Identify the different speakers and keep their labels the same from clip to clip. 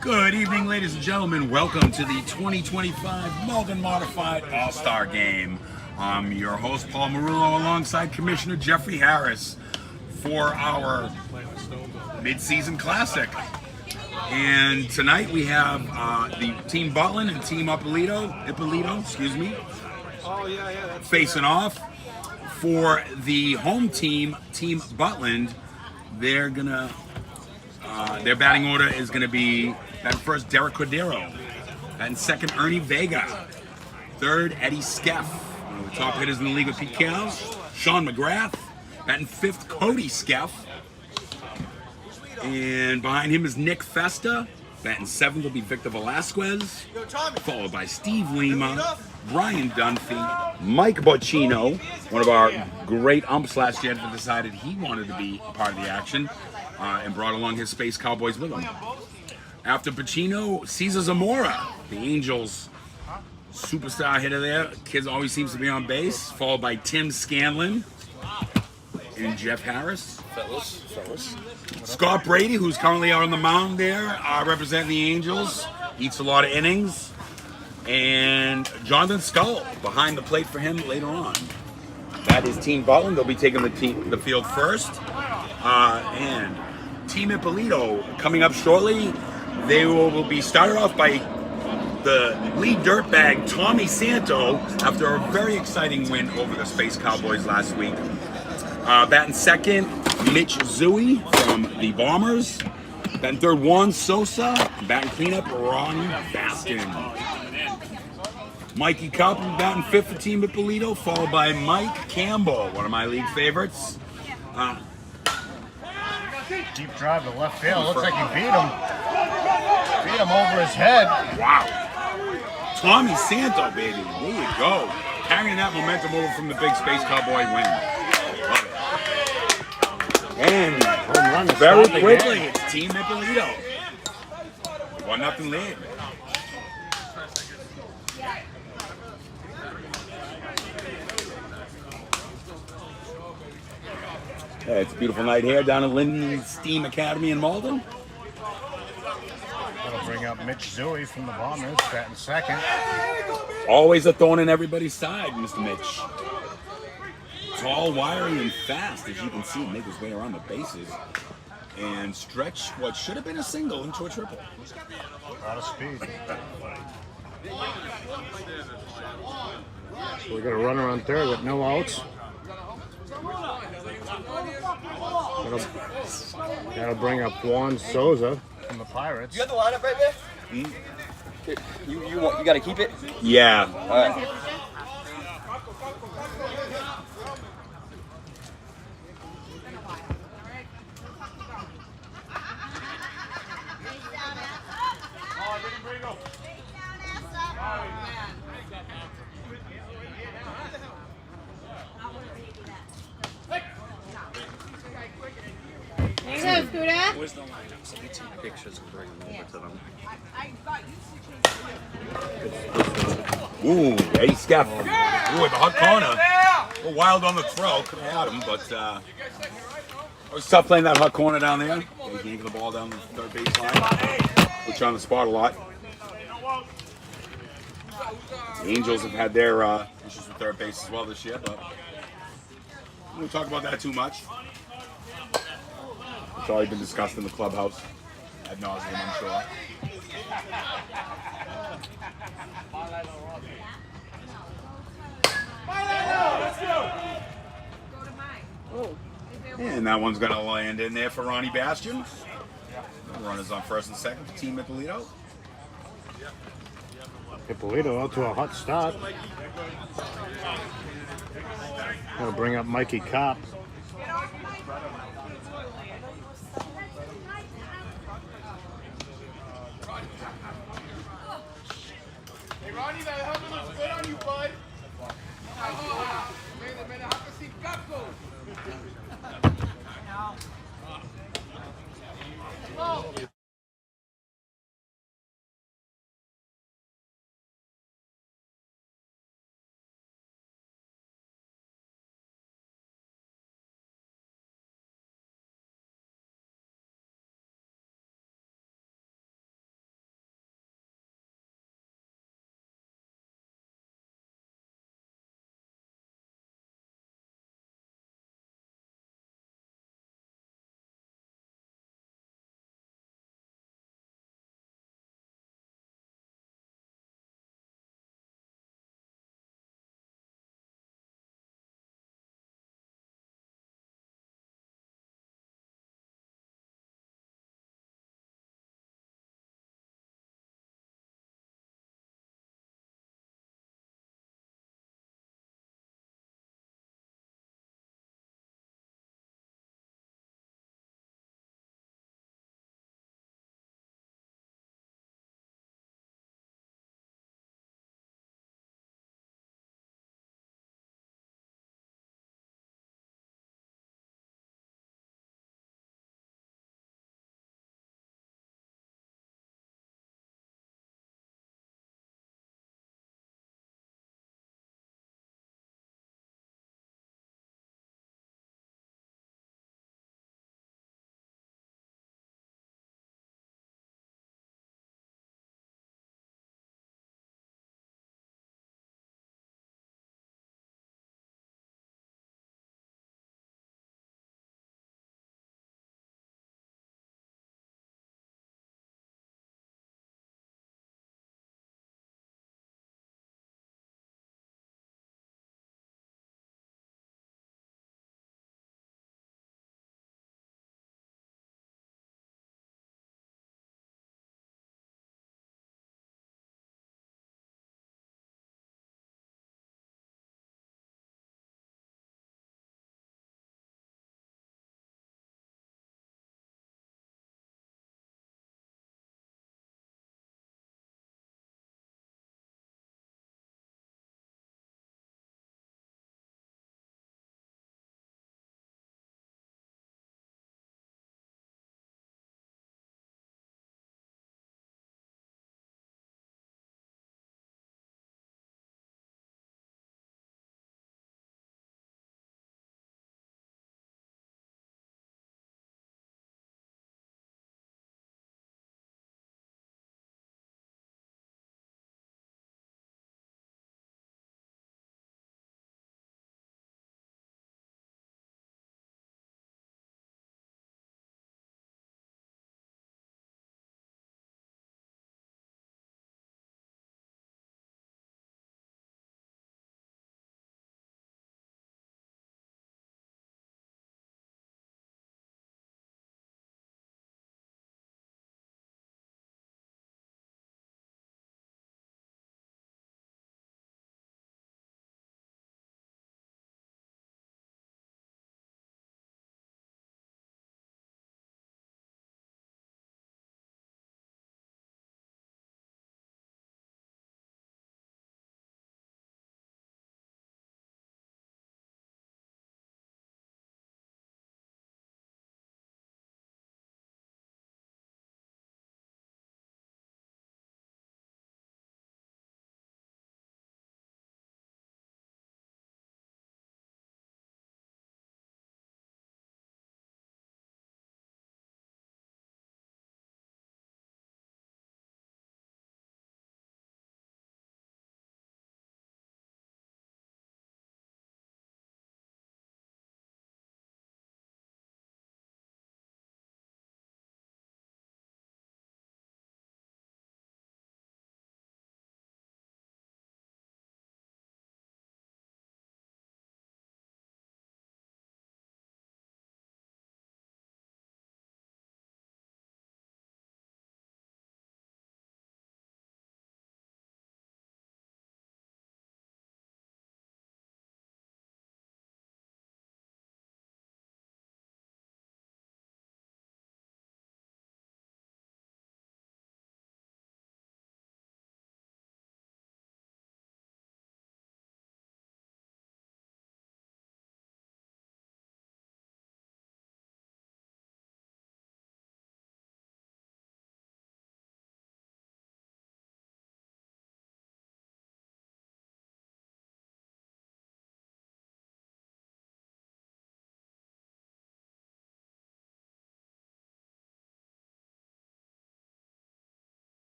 Speaker 1: Good evening, ladies and gentlemen. Welcome to the 2025 Malden Modified All-Star Game. I'm your host, Paul Marullo, alongside Commissioner Jeffrey Harris for our mid-season classic. And tonight we have the Team Butland and Team Ippolito, facing off. For the home team, Team Butland, their batting order is gonna be batting first Derek Cordero, batting second Ernie Vega, third Eddie Skeff, one of the top hitters in the league with Pete Cows, Sean McGrath, batting fifth Cody Skeff, and behind him is Nick Festa. Batting seventh will be Victor Velasquez, followed by Steve Lima, Brian Dunphy, Mike Bocchino, one of our great umps last year that decided he wanted to be a part of the action and brought along his Space Cowboys with him. After Bocchino, Cesar Zamora, the Angels' superstar hitter there. Kid always seems to be on base, followed by Tim Scanlon and Jeff Harris. Fellas. Scott Brady, who's currently out on the mound there, representing the Angels, eats a lot of innings. And Jonathan Scull behind the plate for him later on. That is Team Butland. They'll be taking the field first. And Team Ippolito coming up shortly. They will be started off by the lead dirtbag Tommy Santo after a very exciting win over the Space Cowboys last week. Batting second, Mitch Zooey from the Bombers. Batting third, Juan Sosa. Batting cleanup, Ron Baskin. Mikey Cup batting fifth for Team Ippolito, followed by Mike Campbell, one of my league favorites.
Speaker 2: Deep drive to left field. Looks like he beat him. Beat him over his head.
Speaker 1: Wow. Tommy Santo, baby. There you go. Carrying that momentum over from the big Space Cowboy win. And very quickly, it's Team Ippolito. 1-0 lead. Hey, it's a beautiful night here down at Linden Steam Academy in Malden.
Speaker 2: That'll bring up Mitch Zooey from the Bombers, batting second.
Speaker 1: Always a thorn in everybody's side, Mr. Mitch. Tall, wiry, and fast, as you can see, make his way around the bases and stretch what should have been a single into a triple.
Speaker 2: A lot of speed. So we're going to run around third with no outs. That'll bring up Juan Sosa from the Pirates.
Speaker 3: You got the lineup right there? You got to keep it?
Speaker 1: Yeah.
Speaker 3: All right.
Speaker 4: Where's the lineup? So we take pictures and bring them over to them.
Speaker 1: Ooh, Eddie Skeff. Ooh, at the hot corner. A little wild on the throw. Could have had him, but it was tough playing that hot corner down there. You can't get the ball down the third baseline. Put you on the spot a lot. The Angels have had their issues with third base as well this year, but we won't talk about that too much. It's already been discussed in the clubhouse ad nauseum, I'm sure. And that one's going to land in there for Ronnie Bastion. Runners on first and second for Team Ippolito.
Speaker 2: Ippolito out to a hot start. That'll bring up Mikey Kopp.
Speaker 5: Hey Ronnie, that helmet looks good on you, bud.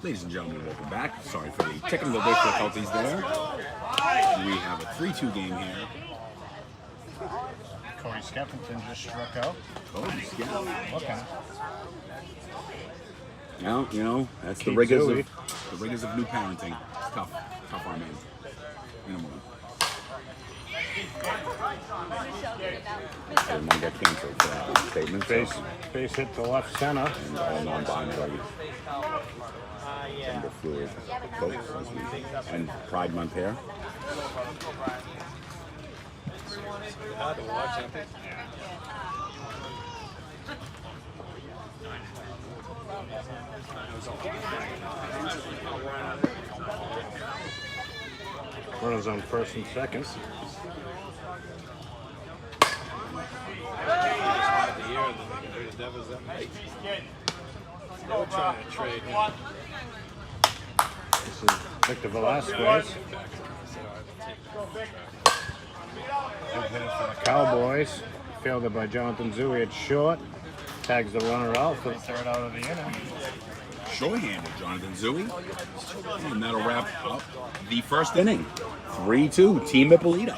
Speaker 1: Ladies and gentlemen, welcome back. Sorry for the technical difficulties there. We have a 3-2 game here.
Speaker 2: Cody Skeffington just struck out.
Speaker 1: Looking. Now, you know, that's the rigors of new parenting. It's tough on me. In a moment. Didn't want to get canceled for that statement.
Speaker 2: Base hit to left center.
Speaker 1: And all non-binary gender fluid folks as we end Pride Month here.
Speaker 4: Hard to watch, I think.
Speaker 2: Runners on first and second.
Speaker 4: The year and then the Devils that night. They were trying to trade him.
Speaker 2: This is Victor Velasquez. Big hitter for the Cowboys. Fielded by Jonathan Zui at short. Tags the runner out for the third out of the inning.
Speaker 1: Short-handed Jonathan Zui. And that'll wrap up the first inning. 3-2, Team Ippolito.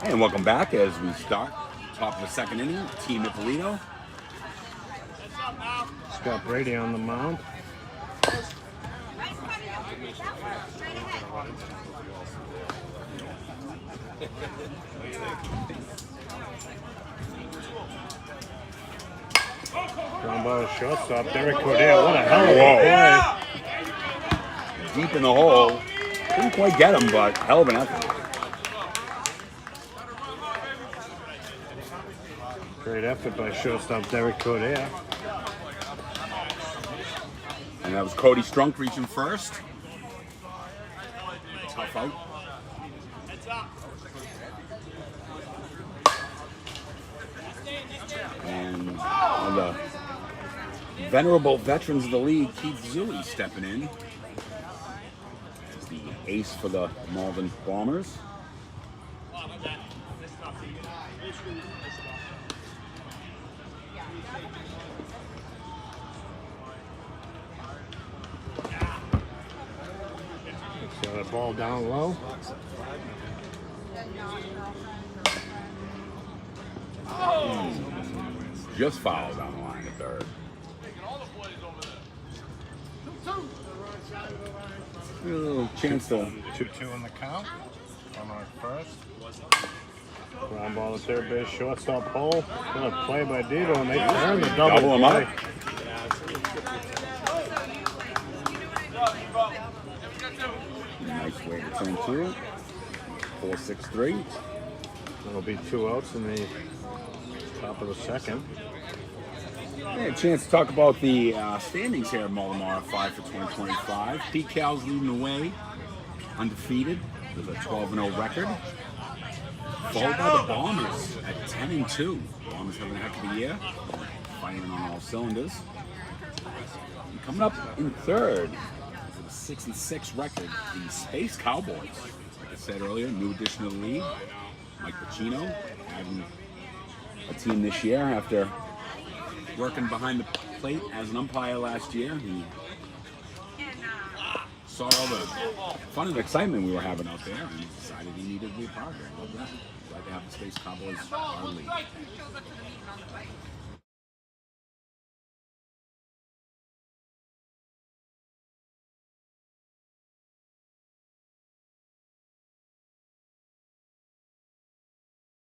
Speaker 1: And welcome back as we start. Top of the second inning, Team Ippolito.
Speaker 2: Scott Brady on the mound. Ground ball shortstop, Derek Cordell. What a hell of a play.
Speaker 1: Deep in the hole. Couldn't quite get him, but hell of an effort.
Speaker 2: Great effort by shortstop Derek Cordell.
Speaker 1: And that was Cody Strunk reaching first. Tough out. And one of the venerable veterans of the league, Keith Zui, stepping in as the ace for the Malden Bombers.
Speaker 2: So the ball down low.
Speaker 1: Just fouled down the line at third. A little chance to
Speaker 2: 2-2 in the count. On first. Ground ball to third base, shortstop hole. Good play by Devo, and they turn the double
Speaker 1: him up. Nice way to turn through. 4-6-3.
Speaker 2: That'll be 2 outs in the top of the second.
Speaker 1: Yeah, a chance to talk about the standings here at Malden RF5 for 2025. Pete Cal's leading the way, undefeated, with a 12-0 record. Followed by the Bombers at 10-2. Bombers having a heck of a year, fighting on all cylinders. And coming up in third for the 6-6 record. The Space Cowboys, like I said earlier, new addition to the league. Mike Pacino having a team this year after working behind the plate as an umpire last year. He saw all the fun and excitement we were having out there and decided he needed to be a part of it. I love that. Glad to have the Space Cowboys our league.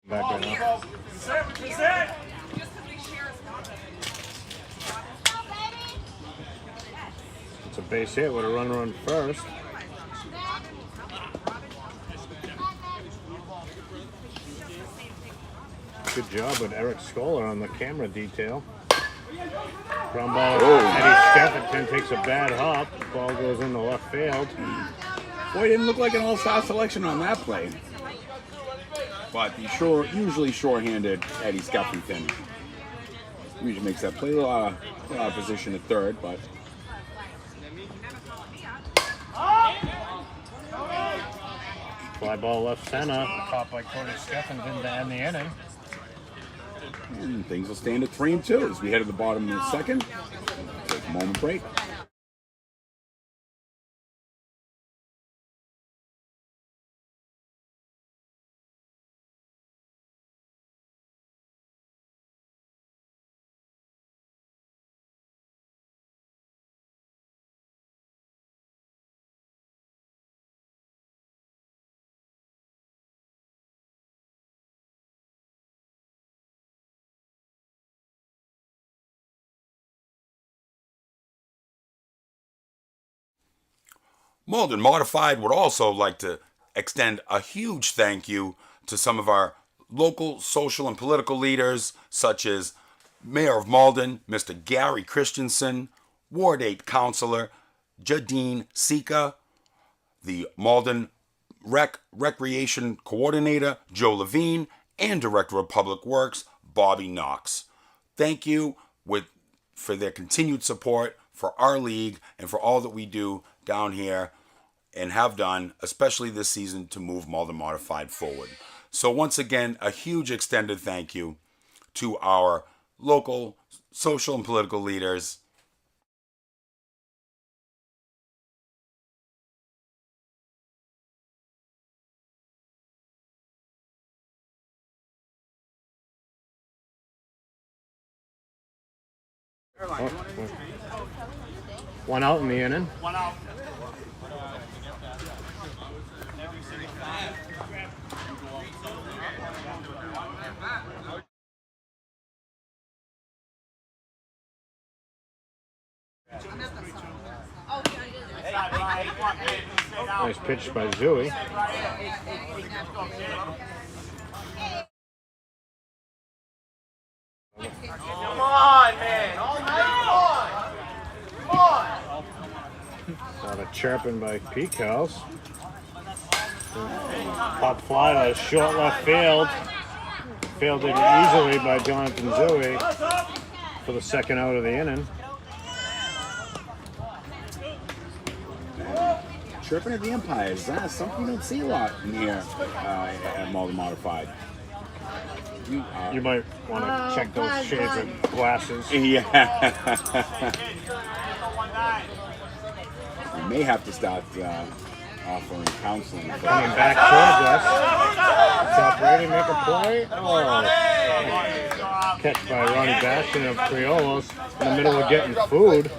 Speaker 2: Back right now. It's a base hit with a runner on first. Good job with Eric Scholar on the camera detail. Ground ball. Eddie Skeffington takes a bad hop. The ball goes into left field.
Speaker 1: Boy, he didn't look like an all-star selection on that play. But the usually short-handed Eddie Skeffington usually makes that play. A lot of position at third, but
Speaker 2: Fly ball left center. Caught by Cody Skeffington to end the inning.
Speaker 1: and things will stand at 3-2 as we head to the bottom of the second. Take a moment break. Malden Modified would also like to extend a huge thank you to some of our local social and political leaders, such as Mayor of Malden, Mr. Gary Christensen, Ward 8 Councilor Jadine Sika, the Malden Recreation Coordinator Joe Levine, and Director of Public Works Bobby Knox. Thank you for their continued support for our league and for all that we do down here and have done, especially this season, to move Malden Modified forward. So once again, a huge extended thank you to our local social and political leaders.
Speaker 2: One out in the inning. Nice pitch by Zooey.
Speaker 5: Come on, man. All night. Come on.
Speaker 2: A lot of chirping by Peak House. Pop fly to short left field. Fielded easily by Jonathan Zooey for the second out of the inning.
Speaker 1: Chirping at the umpires. That's something you don't see a lot in here at Malden Modified.
Speaker 2: You might want to check those shades of glasses.
Speaker 1: Yeah. We may have to start offering counseling.
Speaker 2: Coming back towards us. Top ready, make a play. Oh. Catch by Ronnie Bastion of Criolos in the middle of getting food.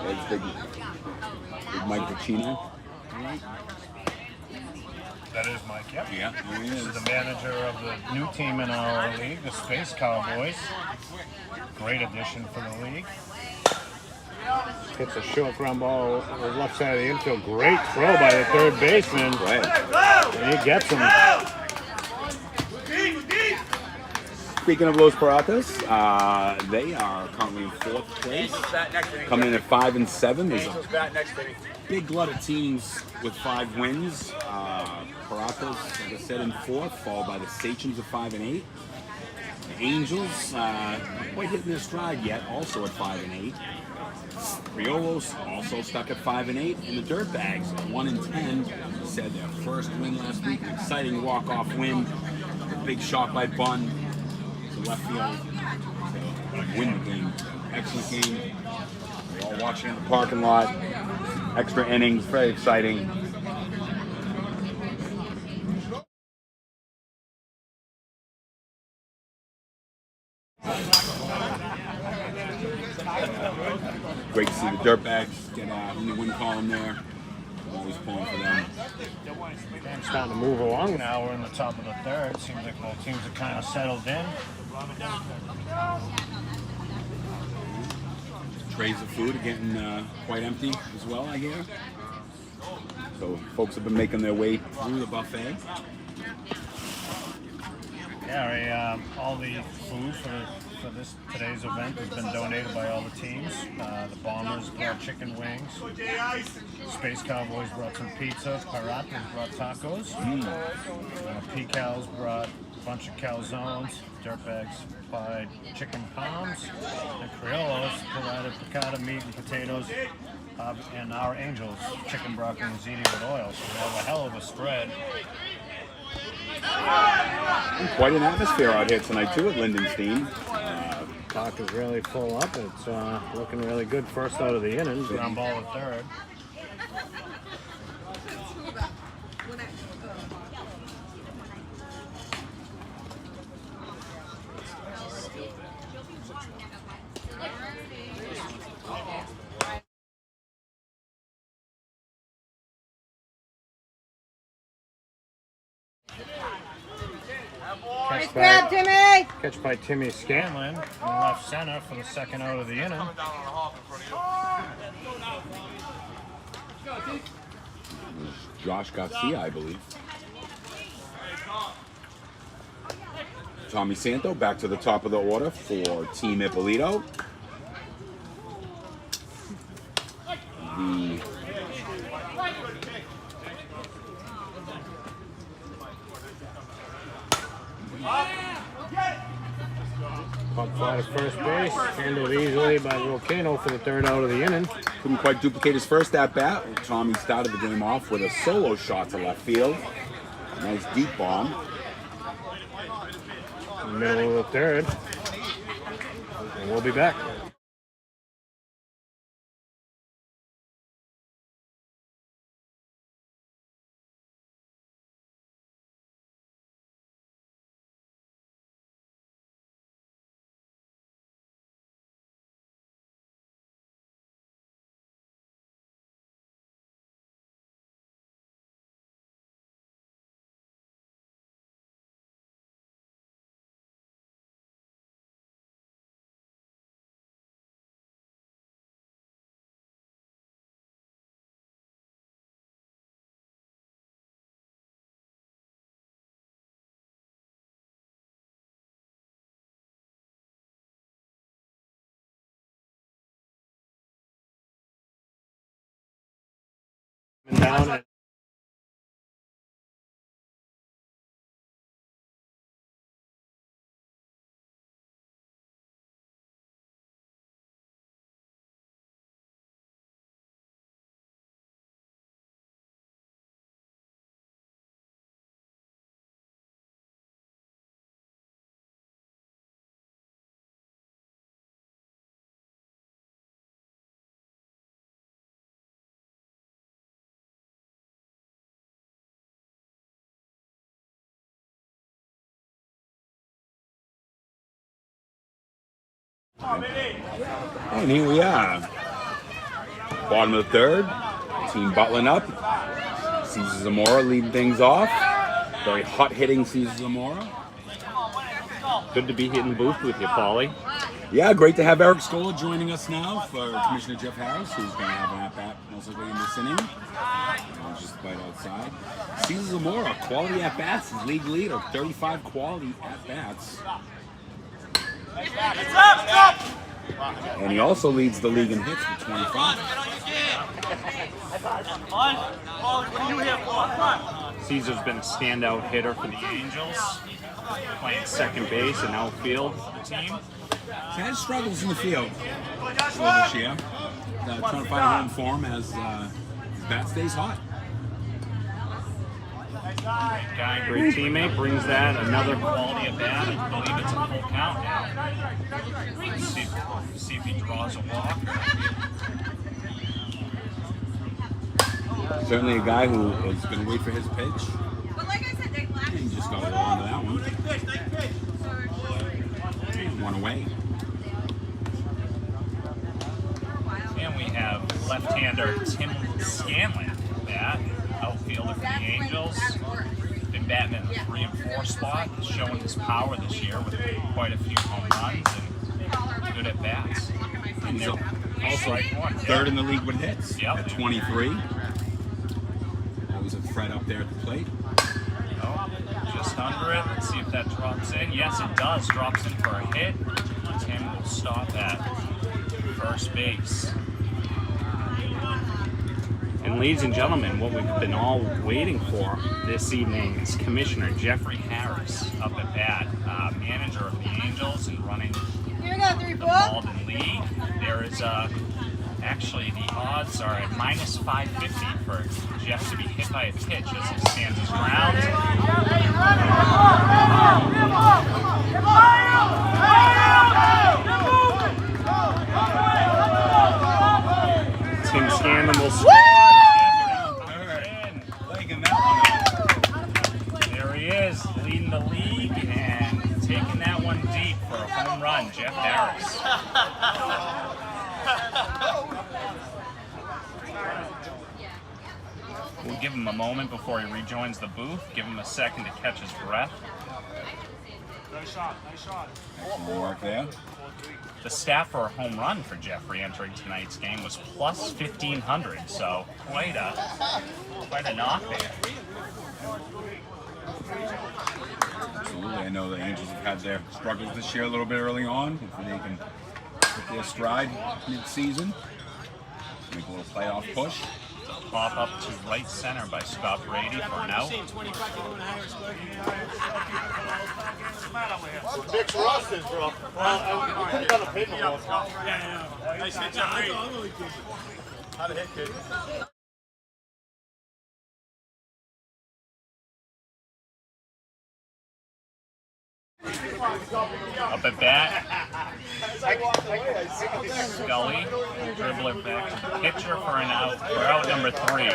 Speaker 1: That's big Mike Pacino.
Speaker 2: That is Mike, yep.
Speaker 1: Yeah, he
Speaker 2: This
Speaker 1: is.
Speaker 2: is the manager of the new team in our league, the Space Cowboys. Great addition for the league. Hits a short ground ball on the left side of the infield. Great throw by the third baseman.
Speaker 1: Right.
Speaker 2: And he gets him.
Speaker 1: speaking of Los Piratas, they are currently in 4th place, coming in at 5 and 7. There's a big glut of teams with 5 wins. Piratas, like I said, in 4th, followed by the Sachems of 5 and 8. The Angels, not quite hitting their stride yet, also at 5 and 8. Criollos also stuck at 5 and 8, and the Dirtbags at 1 and 10. Said their first win last week, an exciting walk-off win. A big shot by Bunn to left field to win the game. Excellent game. We're all watching in the parking lot. Extra innings, very exciting. Great to see the Dirtbags get in the win column there. Always pulling for them.
Speaker 2: Game's starting to move along now. We're in the top of the 3rd. Seems like both teams are kind of settled in.
Speaker 1: Trays of food are getting quite empty as well, I hear. So folks have been making their way through the buffet.
Speaker 2: Yeah, all the food for today's event has been donated by all the teams. The Bombers brought chicken wings. Space Cowboys brought some pizza. Piratas brought tacos. P-Cows brought a bunch of calzones. Dirtbags supplied chicken palms. And Criollos provided piccata meat and potatoes. And our Angels, chicken broccoli and ziti with oil. So we have a hell of a spread.
Speaker 1: Quite an atmosphere out here tonight too at Lindenstein.
Speaker 2: Clock is really full up. It's looking really good first out of the inning. Ground ball at 3rd. Catch by Timmy Scanlon in left center for the 2nd out of the inning.
Speaker 1: Josh Garcia, I believe. Tommy Santo back to the top of the order for Team Ippolito. The
Speaker 2: Pump fly to first base, handled easily by Volcano for the 3rd out of the inning.
Speaker 1: couldn't quite duplicate his first at bat. Tommy started the game off with a solo shot to left field. A nice deep bomb.
Speaker 2: Middle of the 3rd. And we'll be back. Down at
Speaker 1: And here we are. Bottom of the 3rd. Team Butland up. Cesar Zamora leading things off. Very hot hitting Cesar Zamora.
Speaker 3: Good to be hitting booth with you, Paulie.
Speaker 1: Yeah, great to have Eric Scola joining us now for Commissioner Jeff Harris, who's going to have an at-bat most likely in this inning. Just right outside. Cesar Zamora, quality at-bats, his league leader, 35 quality at-bats. And he also leads the league in hits with 25.
Speaker 2: Caesar's been a standout hitter for the Angels, playing second base and outfield for the team.
Speaker 1: He's had struggles in the field this year. Trying to find a home for him as his bat stays hot.
Speaker 2: Guy, great teammate, brings that another quality at bat. I believe it's a full count now. Let's see if he draws a walk.
Speaker 1: Certainly a guy who is going to wait for his pitch.
Speaker 6: But like I said,
Speaker 1: And he just got a roll onto that one. One away.
Speaker 2: And we have left-hander Tim Scanlon at bat, outfielder for the Angels. Been batting in the 3 and 4 spot, showing his power this year with quite a few home runs and good at bats.
Speaker 1: And he's also
Speaker 2: one.
Speaker 1: third in the league with hits at 23. Always a threat up there at the plate.
Speaker 2: Oh, just under it. Let's see if that drops in. Yes, it does. Drops in for a hit. Tim will stop at first base. And ladies and gentlemen, what we've been all waiting for this evening is Commissioner Jeffrey Harris up at bat, manager of the Angels and running the Malden League. There is actually the odds are at minus 550 for Jeff to be hit by a pitch as he stands his ground. Tim Scanlon will There he is, leading the league and taking that one deep for a home run, Jeff Harris. We'll give him a moment before he rejoins the booth, give him a second to catch his breath.
Speaker 5: Nice shot, nice shot.
Speaker 1: Some work there.
Speaker 2: The stat for a home run for Jeffrey entering tonight's game was plus 1,500, so quite a knock there.
Speaker 1: Absolutely. I know the Angels have had their struggles this year a little bit early on. Hopefully they can get their stride mid-season. Make a little playoff push.
Speaker 2: Pop up to right center by Scott Brady for an out.
Speaker 5: Dick's rusted, bro. Well, we put it on the paper. Yeah. Nice hit, Jeffrey. How'd it hit, kid?
Speaker 2: Up at bat, Scully will dribble it back to the pitcher for an out, for out number 3.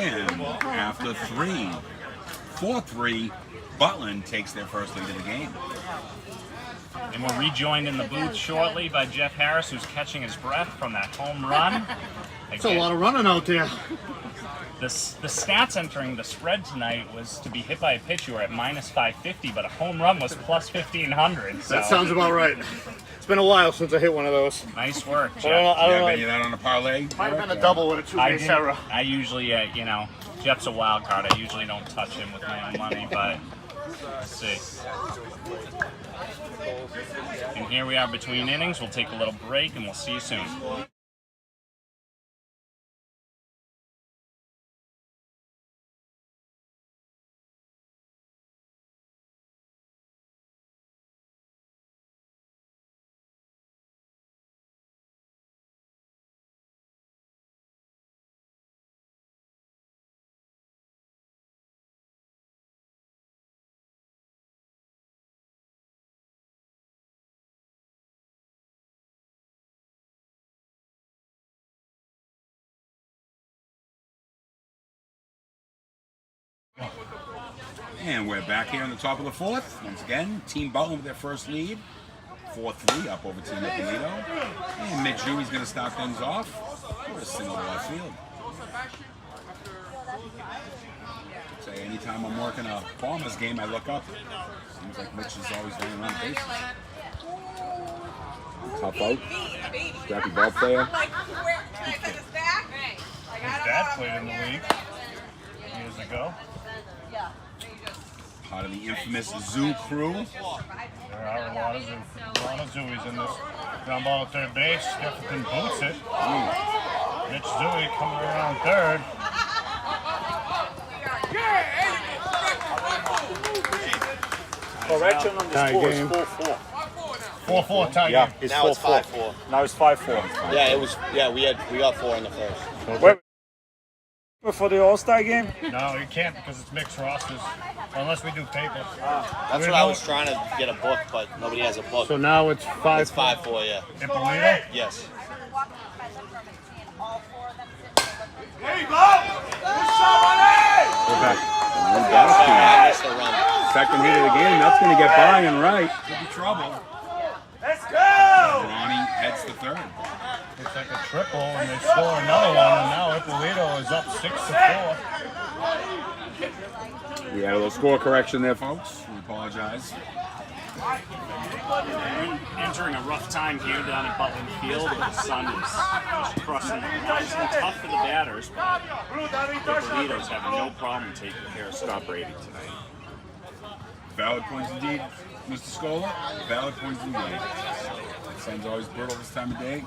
Speaker 1: And after 4-3, Butland takes their first lead of the game.
Speaker 2: And we're rejoined in the booth shortly by Jeff Harris, who's catching his breath from that home run.
Speaker 5: That's a lot of running out there.
Speaker 2: The stats entering the spread tonight was to be hit by a pitch, you were at minus 550, but a home run was plus 1,500. So.
Speaker 5: That sounds about right. It's been a while since I hit one of those.
Speaker 2: Nice work, Jeff.
Speaker 1: Do you have any of that on a parlay?
Speaker 5: Might have been a double with a two-base error.
Speaker 2: I usually, Jeff's a wild card. I usually don't touch him with my own money, but let's see. And here we are between innings. We'll take a little break, and we'll see you soon.
Speaker 1: And we're back here on the top of the 4th. Once again, Team Butland with their first lead. 4-3 up over Team Ippolito. And Mid-Junie's going to start things off. We're a single to left field. Say anytime I'm working a Farmers game, I look up. Seems like Mitch is always running around the bases. Tough out. Scrappy ball player.
Speaker 2: His dad played in the league years ago.
Speaker 1: Part of the infamous Zoo crew.
Speaker 2: There are a lot of Zooies in this. Ground ball at third base. Jefferson boots it. Mitch Zooey coming around third.
Speaker 3: Correction on the
Speaker 2: Tie
Speaker 3: score
Speaker 2: game.
Speaker 3: is 4-4.
Speaker 2: 4-4 tie
Speaker 3: Yeah,
Speaker 2: game.
Speaker 3: it's
Speaker 5: Now it's
Speaker 3: 4-4.
Speaker 5: 5-4.
Speaker 3: Now it's 5-4.
Speaker 5: Yeah, it was. Yeah, we got 4 in the first.
Speaker 3: Wait. For the All-Star game?
Speaker 2: No, you can't because it's mixed rosters. Unless we do paper.
Speaker 5: That's what I was trying to get a book, but nobody has a book.
Speaker 2: So now it's 5.
Speaker 5: It's 5-4. Yeah.
Speaker 2: Ippolito?
Speaker 5: Yes.
Speaker 2: We're back.
Speaker 5: Sorry, I missed the run.
Speaker 1: Second hit of the game. That's going to get by and right. Could be trouble. Let's go! Ronnie heads to third.
Speaker 2: Looks like a triple, and they score another one, and now Ippolito is up 6-4.
Speaker 1: We had a little score correction there, folks. We apologize.
Speaker 6: Entering a rough time here down at Butland Field. The sun is just crushing it. It's been tough for the batters, but Ippolito's having no problem taking care of Scott Brady tonight.
Speaker 1: Valid points indeed, Mr. Scola. Valid points indeed. Sun's always brutal this time of day.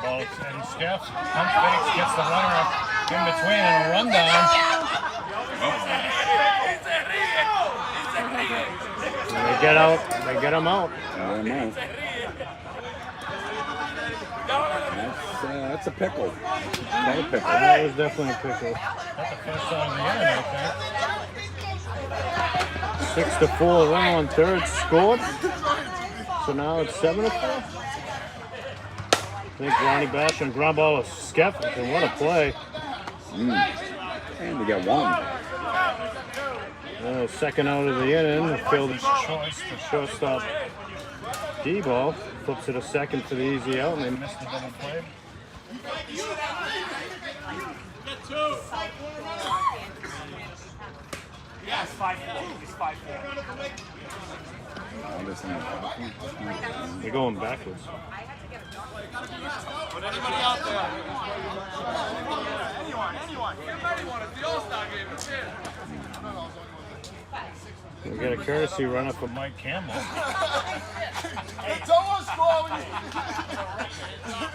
Speaker 2: Ball to Eddie Skeff. Pump fakes, gets the runner up in between and a rundown. They get out. They get him out.
Speaker 1: That's a pickle. Quite a pickle.
Speaker 2: That was definitely a pickle. That's the first time of the inning, I think. 6-4, run on third, scored. So now it's 7-4. I think Ronnie Bash and ground ball is Skeff, and what a play.
Speaker 1: And we got one.
Speaker 2: Second out of the inning, the fielder's choice for shortstop D-ball. Flips it a second for the easy out, and they missed the double play.
Speaker 6: Yeah, it's 5-4. It's 5-4.
Speaker 2: They're going backwards.
Speaker 5: Put anybody out there.
Speaker 7: Anyone. It's the All-Star game. It's here.
Speaker 2: We got a courtesy runner for Mike Campbell.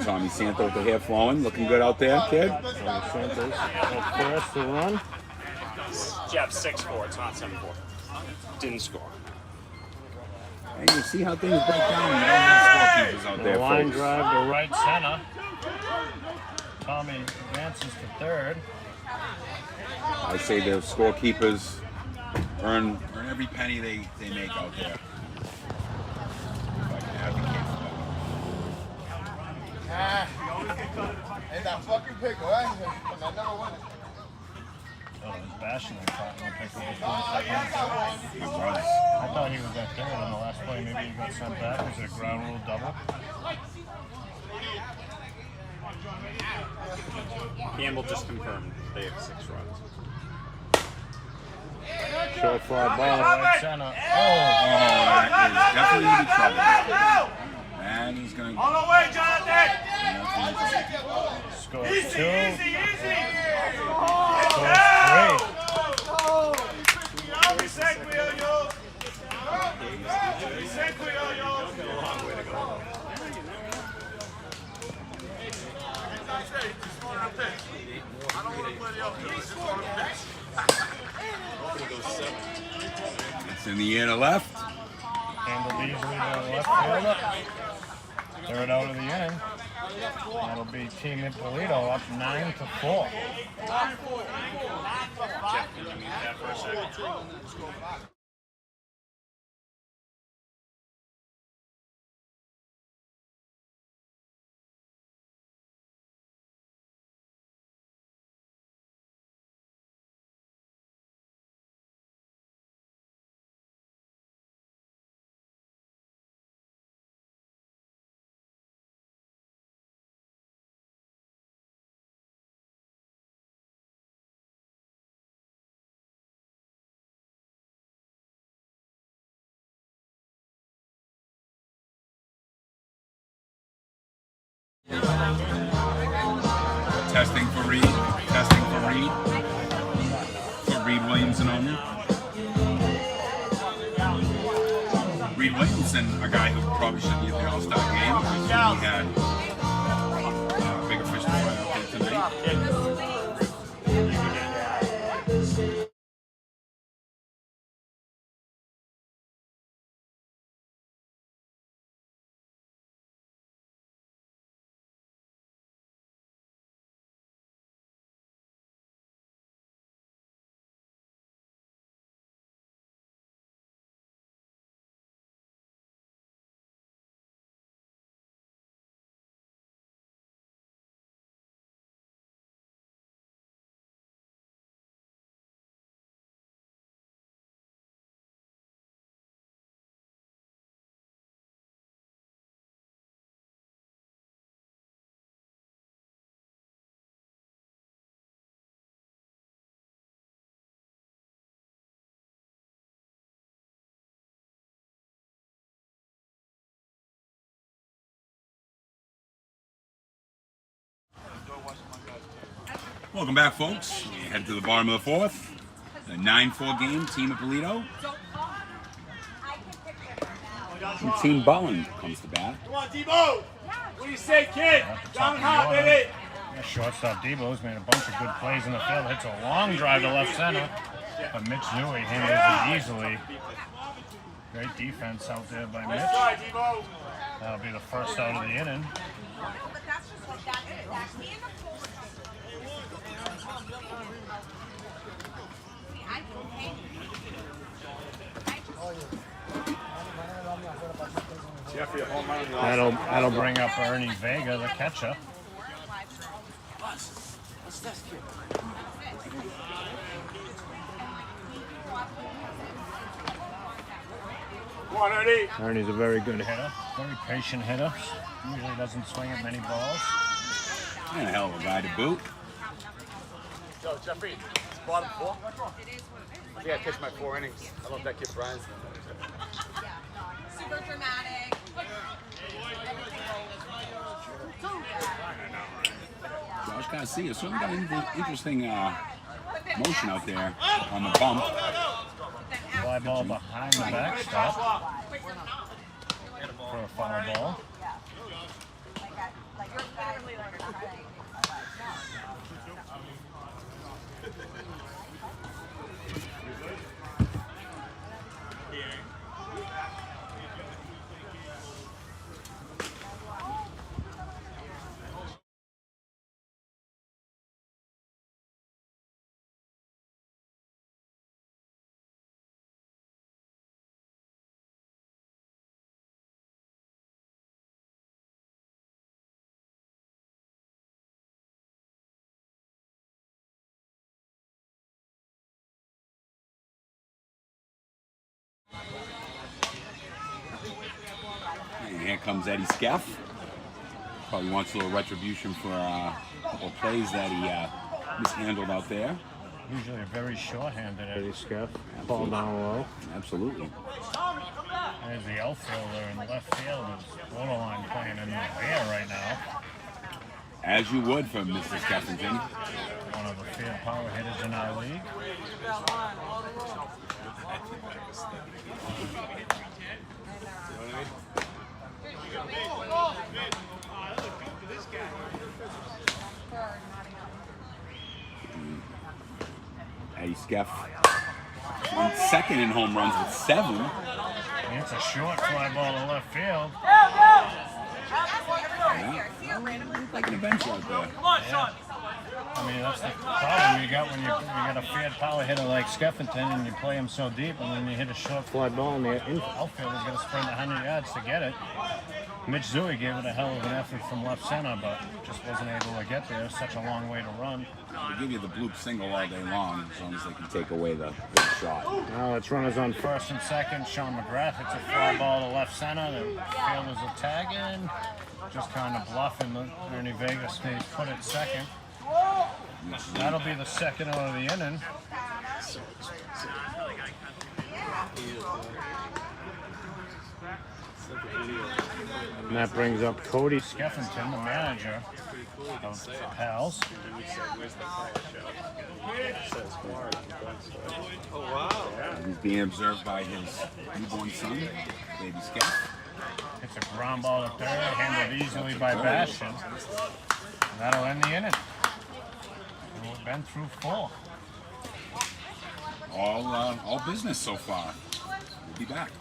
Speaker 1: Tommy Santo with the hair flowing. Looking good out there, kid.
Speaker 2: Tommy Santos at first to run.
Speaker 6: Jeff, 6-4. It's not 7-4. Didn't score.
Speaker 1: And you see how things break down when you don't have scorekeepers out there,
Speaker 2: Line
Speaker 1: folks.
Speaker 2: drive to right center. Tommy advances to third.
Speaker 1: I say the scorekeepers earn every penny they make out there. If I can advocate for them.
Speaker 7: And that fucking pickle, eh? And I never won it.
Speaker 2: Oh, he's bashing him. I
Speaker 1: He was.
Speaker 2: thought he was at third on the last play. Maybe he got sent back. Was it a ground rule double?
Speaker 6: Campbell just confirmed they have 6 runs.
Speaker 2: Short fly ball, right center.
Speaker 1: Oh, that is definitely going to be trouble. And he's going to...
Speaker 7: On the way, Jonathan!
Speaker 2: Score 2.
Speaker 1: It's in the air to left.
Speaker 2: Handled easily to the left fielder. Third out of the inning. That'll be Team Ippolito up 9-4.
Speaker 6: Jeff, can you mute that for a second?
Speaker 1: Testing for Reed. Testing for Reed. For Williamson only. Reed Williamson, a guy who probably should be at the All-Star game. He had bigger fish to fry out there tonight. Welcome back, folks. We head to the bottom of the fourth. The 9-4 game, Team Ippolito. And Team Butland comes to bat.
Speaker 7: Come on, Debo! What do you say, kid? Down and hot, baby!
Speaker 2: Yeah, shortstop Debo's made a bunch of good plays in the field. Hits a long drive to left center, but Mitch Zooey handles it easily. Great defense out there by Mitch. That'll be the first out of the inning. That'll bring up Ernie Vega, the catcher. Ernie's a very good hitter, very patient hitter. Usually doesn't swing at many balls.
Speaker 1: And a hell of a guy to boot.
Speaker 5: Yo, Jeffrey, it's bottom 4. I think I pitched my 4 innings. I love that kid, Brian.
Speaker 8: Super dramatic.
Speaker 1: Josh Garcia certainly got an interesting motion out there on the bump.
Speaker 2: Fly ball behind the backstop for a foul ball.
Speaker 1: And here comes Eddie Skeff. Probably wants a little retribution for a couple of plays that he mishandled out there.
Speaker 2: Usually a very short-handed Eddie Skeff. Ball down low.
Speaker 1: Absolutely.
Speaker 2: There's the outfielder in left field. Is borderline playing in the air right now.
Speaker 1: As you would for Mr. Skeffington.
Speaker 2: One of the field power hitters in our league.
Speaker 1: Eddie Skeff went second in home runs with 7.
Speaker 2: It's a short fly ball to left field.
Speaker 1: Like an adventure out there.
Speaker 2: Yeah. I mean, that's the problem you got when you got a field power hitter like Skeffington and you play him so deep, and then you hit a short fly ball and the outfielder's going to sprint 100 yards to get it. Mitch Zooey gave it a hell of an effort from left center, but just wasn't able to get there. Such a long way to run.
Speaker 1: They give you the bloop single all day long, as long as they can take away the shot.
Speaker 2: Now it's runners on first and second. Sean McGrath hits a fly ball to left center. The fielders are tagging, just kind of bluffing. Ernie Vega stays put at second. That'll be the second out of the inning. And that brings up Cody Skeffington, the manager of Pals.
Speaker 4: Oh, wow.
Speaker 1: He's being observed by his newborn son, baby Skeff.
Speaker 2: It's a ground ball to third, handled easily by Bastion. And that'll end the inning. And we've been through 4.
Speaker 1: All business so far. We'll be back.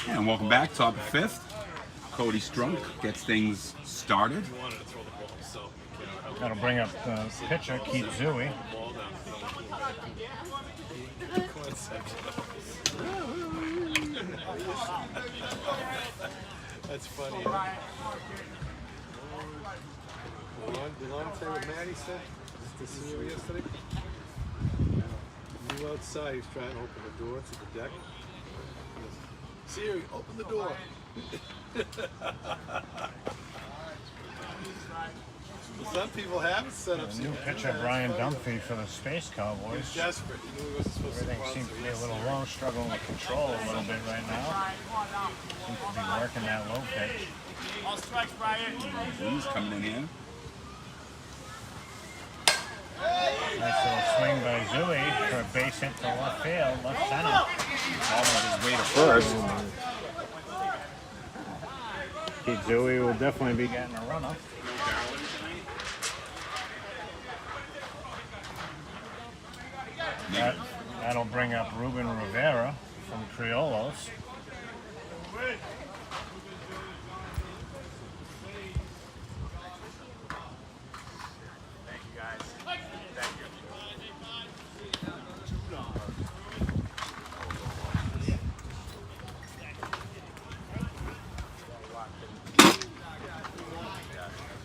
Speaker 1: And welcome back, top of 5th. Cody Strunk gets things started.
Speaker 2: That'll bring up the pitcher, Keith Zooey.
Speaker 4: That's funny. You want to say what Maddie said? Just to see her yesterday? You were outside, he was trying to open the door to the deck. He goes, Siri, open the door. Some people haven't set up.
Speaker 2: New pitcher, Brian Dunphy for the Space Cowboys.
Speaker 4: He's desperate. He knew he wasn't supposed
Speaker 2: Everything
Speaker 4: to
Speaker 2: seems to be a little low, struggling with control a little bit right now. Seems to be working that low pitch.
Speaker 7: All strikes, Brian.
Speaker 1: He's coming in here.
Speaker 2: Nice little swing by Zooey for a base hit to left field, left center.
Speaker 1: All on his way to first.
Speaker 2: Keith Zooey will definitely be getting a runner. That'll bring up Ruben Rivera from Criollos.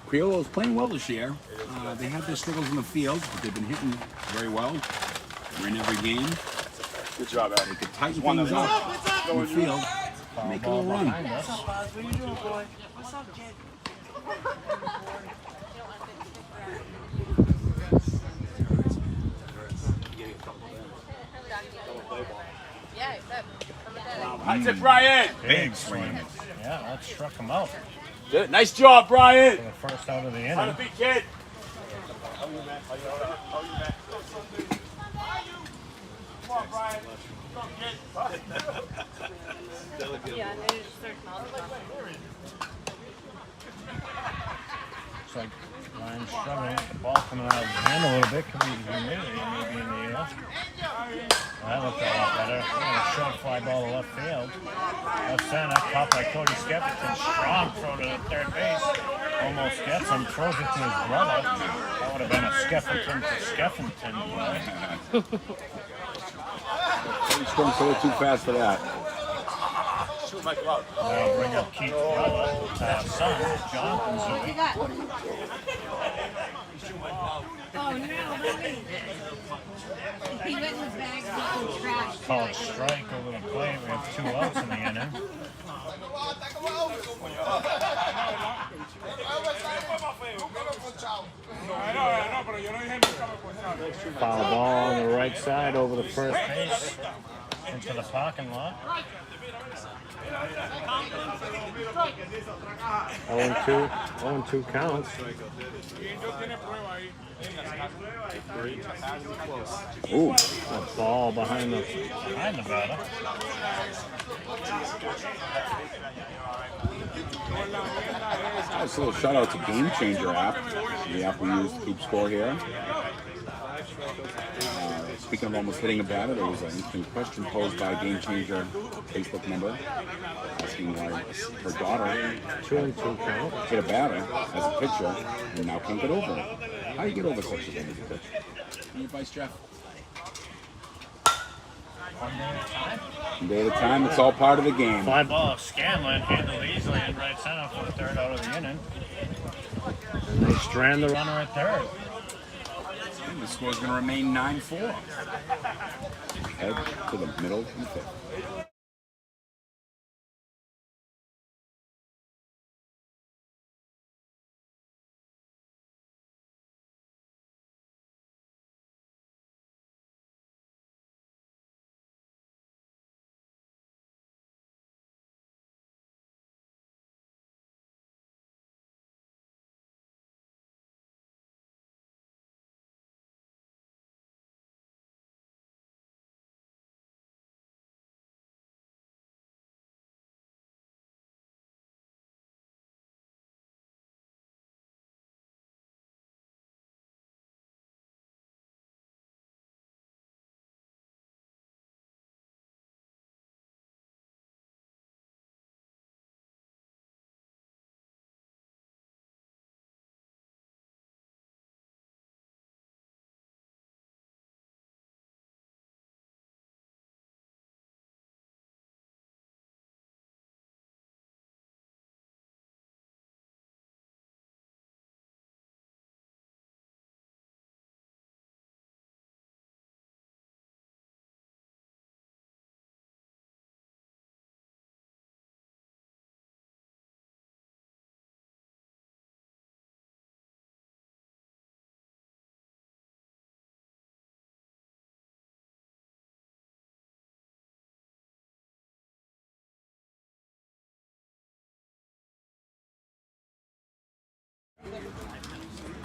Speaker 1: Criollo's playing well this year. They had their struggles in the field, but they've been hitting very well. They're in every game.
Speaker 3: Good job, Eddie.
Speaker 1: They could tighten things up in the field, make a little run.
Speaker 2: Behind us.
Speaker 7: What are you doing, boy? What's up, kid?
Speaker 3: That's it, Brian.
Speaker 1: Big swing.
Speaker 2: Yeah, that struck him out
Speaker 3: Good. Nice job, Brian.
Speaker 2: for the first out of the
Speaker 3: How to
Speaker 2: inning.
Speaker 3: be, kid.
Speaker 7: on, Brian. Go, kid.
Speaker 8: Yeah, they just start Malden.
Speaker 2: Looks like Ryan's struggling with the ball coming out of his hand a little bit. Could be humidity maybe in the air. That looked a lot better. A short fly ball to left field. Left center, caught by Cody Skeffington. Strong throw to third base. Almost gets him. Throws it to his brother. That would have been a Skeffington to Skeffington play.
Speaker 1: He sprung a little too fast for that.
Speaker 2: Now bring up Keith's brother, son, Jonathan Zooey.
Speaker 8: Oh no, really? He went in his bag and trash.
Speaker 2: Called strike over the plate. We have 2 outs in the inning. Foul ball on the right side over the first base into the parking lot. 0-2 counts.
Speaker 1: Ooh,
Speaker 2: A ball behind the batter.
Speaker 1: that's a little shout out to Game Changer app, the app we use to keep score here. Speaking of almost hitting a batter, there was an interesting question posed by a Game Changer Facebook member asking why her daughter
Speaker 2: 2-2 count.
Speaker 1: hit a batter as a pitcher and now can't get over it. How do you get over such a thing as a pitcher? Any advice, Jeff? One day at a time, it's all part of the game.
Speaker 2: Fly ball, Scanlon handled easily in right center for the third out of the inning. And they strand the runner at third.
Speaker 1: And the score's going to remain 9-4. Head to the middle of the fifth.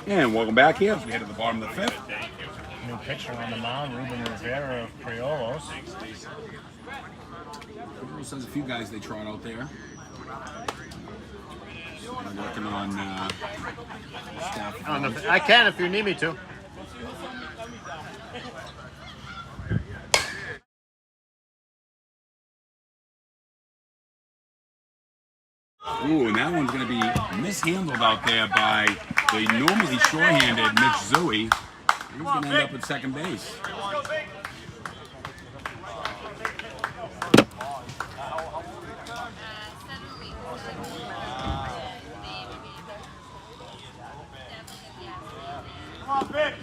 Speaker 1: And welcome back here as we head to the bottom of the fifth.
Speaker 2: New pitcher on the mound, Ruben Rivera of Priolos.
Speaker 1: Priolos has a few guys they trot out there. They're working on staff.
Speaker 2: I can if you need me to.
Speaker 1: Ooh, and that one's going to be mishandled out there by the normally sure-handed Mitch Zooey. He's going to end up at second base.
Speaker 7: Come on, Vic.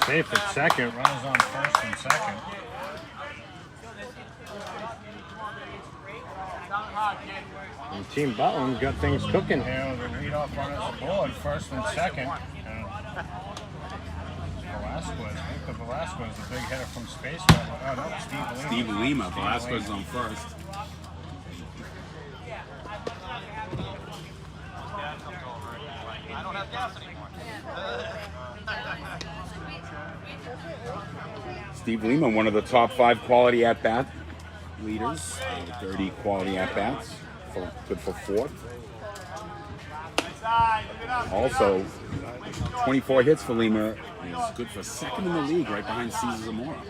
Speaker 2: Safe at second, runners on first and second. And Team Butland got things cooking here with the leadoff runners aboard, first and second. Victor Velasquez, the big hitter from Space. Oh no,
Speaker 1: Steve Lima. Velasquez is on first. Steve Lehman, one of the top 5 quality at-bat leaders. 30 quality at-bats. Good for 4th. Also, 24 hits for Lima is good for 2nd in the league, right behind Cesar Zamora.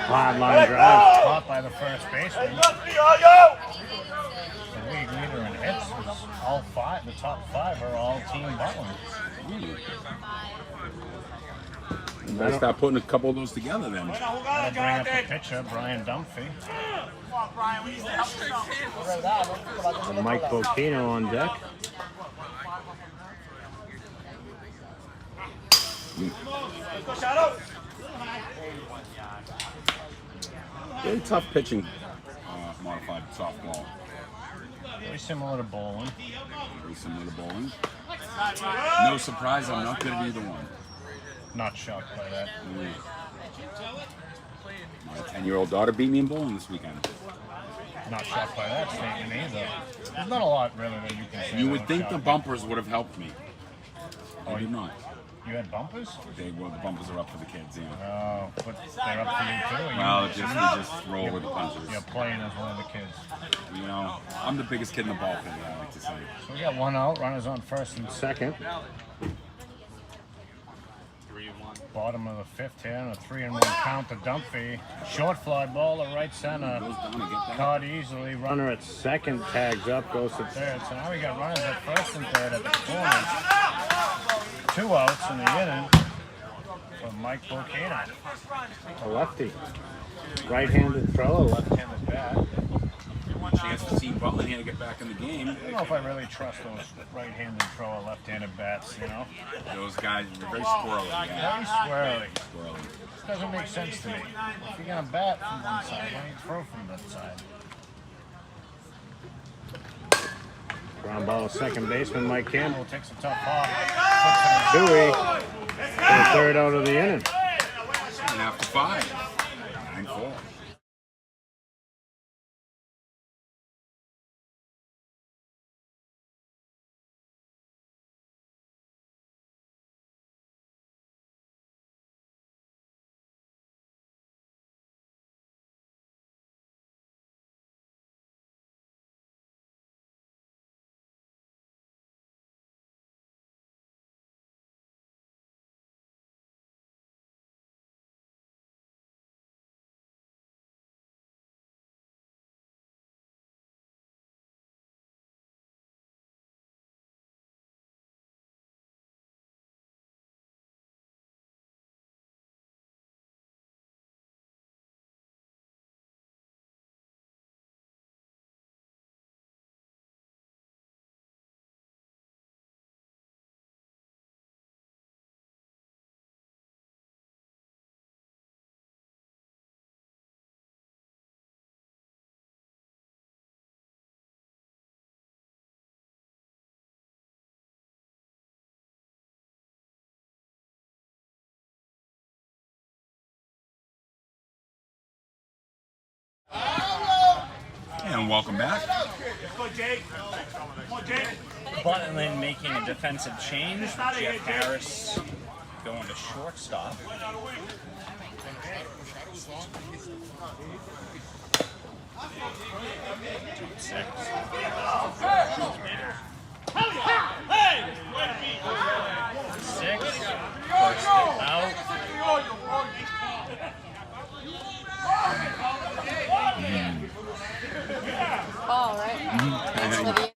Speaker 2: Hard line drive, caught by the first baseman. The league leader in hits is all 5. The top 5 are all Team Butland.
Speaker 1: You better start putting a couple of those together then.
Speaker 2: I'll bring up the pitcher, Brian Dunphy. And Mike Bocchino on deck.
Speaker 1: Really tough pitching, modified softball.
Speaker 2: Very similar to bowling.
Speaker 1: Very similar to bowling. No surprise, I'm not good at either one.
Speaker 2: Not shocked by that.
Speaker 1: My 10-year-old daughter beat me in bowling this weekend.
Speaker 2: Not shocked by that statement either. There's not a lot really that you can say.
Speaker 1: You would think the bumpers would have helped me. They did not.
Speaker 2: You had bumpers?
Speaker 1: The bumpers are up for the kids, yeah.
Speaker 2: Oh, but they're up for you too.
Speaker 1: Well, we just roll with the punches.
Speaker 2: You're playing as one of the kids.
Speaker 1: You know, I'm the biggest kid in the ballpark, I like to say.
Speaker 2: So we got 1 out, runners on 1st and 2nd. Bottom of the 5th here, and a 3-1 count to Dunphy. Short fly ball to right center. Caught easily. Runner at 2nd tags up, goes to 3rd. So now we got runners at 1st and 3rd at the corners. 2 outs in the inning for Mike Bocchino. A lefty. Right-handed thrower, left-handed bat.
Speaker 1: Chance for Team Butland here to get back in the game.
Speaker 2: I don't know if I really trust those right-handed thrower, left-handed bats, you know?
Speaker 1: Those guys are very squirrely. Yeah.
Speaker 2: Very squirrely. This doesn't make sense to me. If you're going to bat from one side, why don't you throw from that side? Ground ball, 2nd baseman Mike Campbell takes a tough hop. Puts it in Dewey for the 3rd out of the inning.
Speaker 1: And after 5. 9-4. And welcome back.
Speaker 6: Butland making a defensive change. Jeff Harris going to shortstop. Six. First out.
Speaker 8: All right. Thanks for the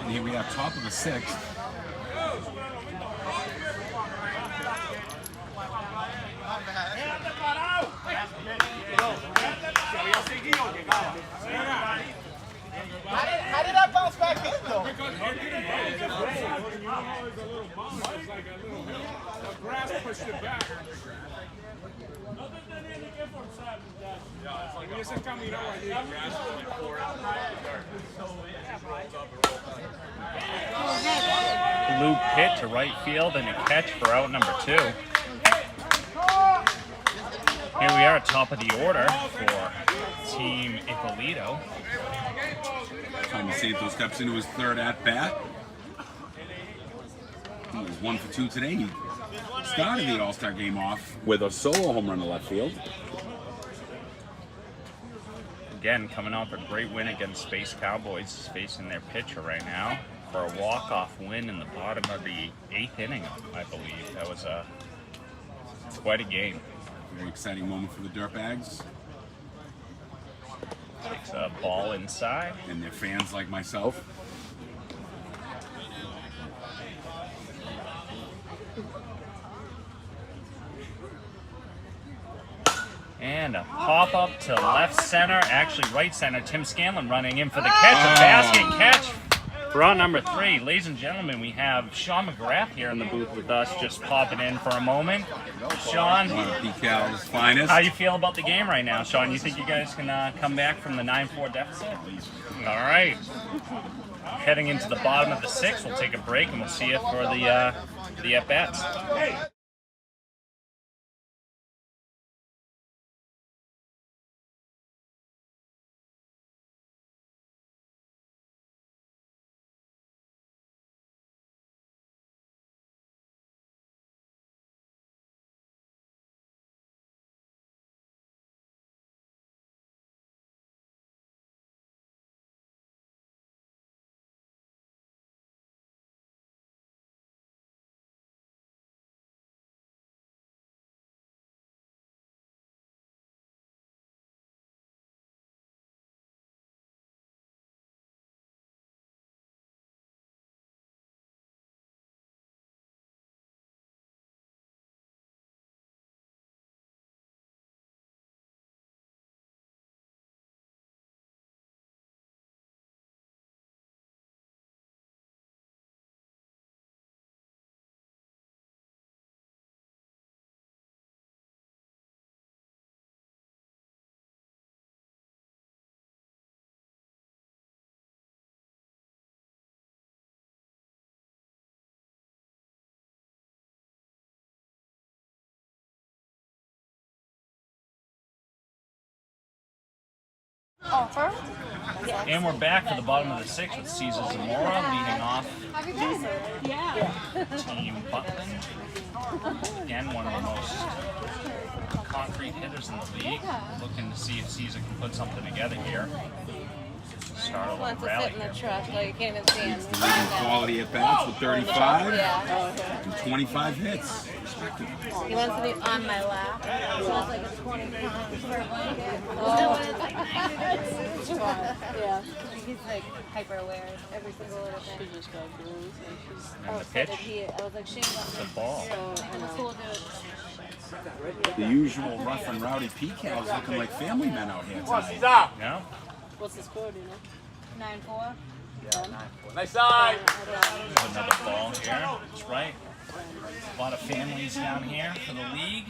Speaker 1: And here we have top of the 6th.
Speaker 5: How did I bounce back in though?
Speaker 7: The grass pushed it back.
Speaker 6: Blue hit to right field and a catch for out number 2. Here we are, top of the order for Team Ippolito.
Speaker 1: Tom Santo steps into his third at-bat. He was 1 for 2 today. He started the All-Star game off with a solo home run to left field.
Speaker 6: Again, coming off a great win against Space Cowboys, facing their pitcher right now for a walk-off win in the bottom of the 8th inning, I believe. That was quite a game.
Speaker 1: Very exciting moment for the Dirtbags
Speaker 6: Takes a ball inside.
Speaker 1: and their fans like myself.
Speaker 6: And a pop-up to left center, actually right center. Tim Scanlon running in for the catch, a basket catch for our number 3. Ladies and gentlemen, we have Sean McGrath here in the booth with us, just popping in for a moment. Sean,
Speaker 1: One of PCal's finest.
Speaker 6: how you feel about the game right now, Sean? You think you guys can come back from the 9-4 deficit? All right. Heading into the bottom of the 6th, we'll take a break and we'll see you for the at-bats.
Speaker 8: Offer? Yes.
Speaker 6: And we're back for the bottom of the 6th with Cesar Zamora leading off Team Butland. Again, one of the most concrete hitters in the league. Looking to see if Cesar can put something together here. Start a little
Speaker 8: Wants to
Speaker 6: rally
Speaker 8: sit in the
Speaker 6: here.
Speaker 8: truck, like you can't even see him.
Speaker 1: The leading quality at bats with 35
Speaker 8: Yeah.
Speaker 1: and 25 hits, respectively.
Speaker 8: He wants to be on my lap. So it's like a 20 pounds per blanket. Yeah. He's like hyper aware of every single little thing. She just got bruised.
Speaker 6: And the pitch,
Speaker 8: I was like, shame on
Speaker 6: the ball.
Speaker 8: cool dude.
Speaker 1: The usual rough and rowdy PCals looking like family men out here tonight.
Speaker 6: Yeah.
Speaker 8: What's the score, do you know? 9-4.
Speaker 5: Nice side.
Speaker 6: There's another ball here. That's right. A lot of families down here for the league.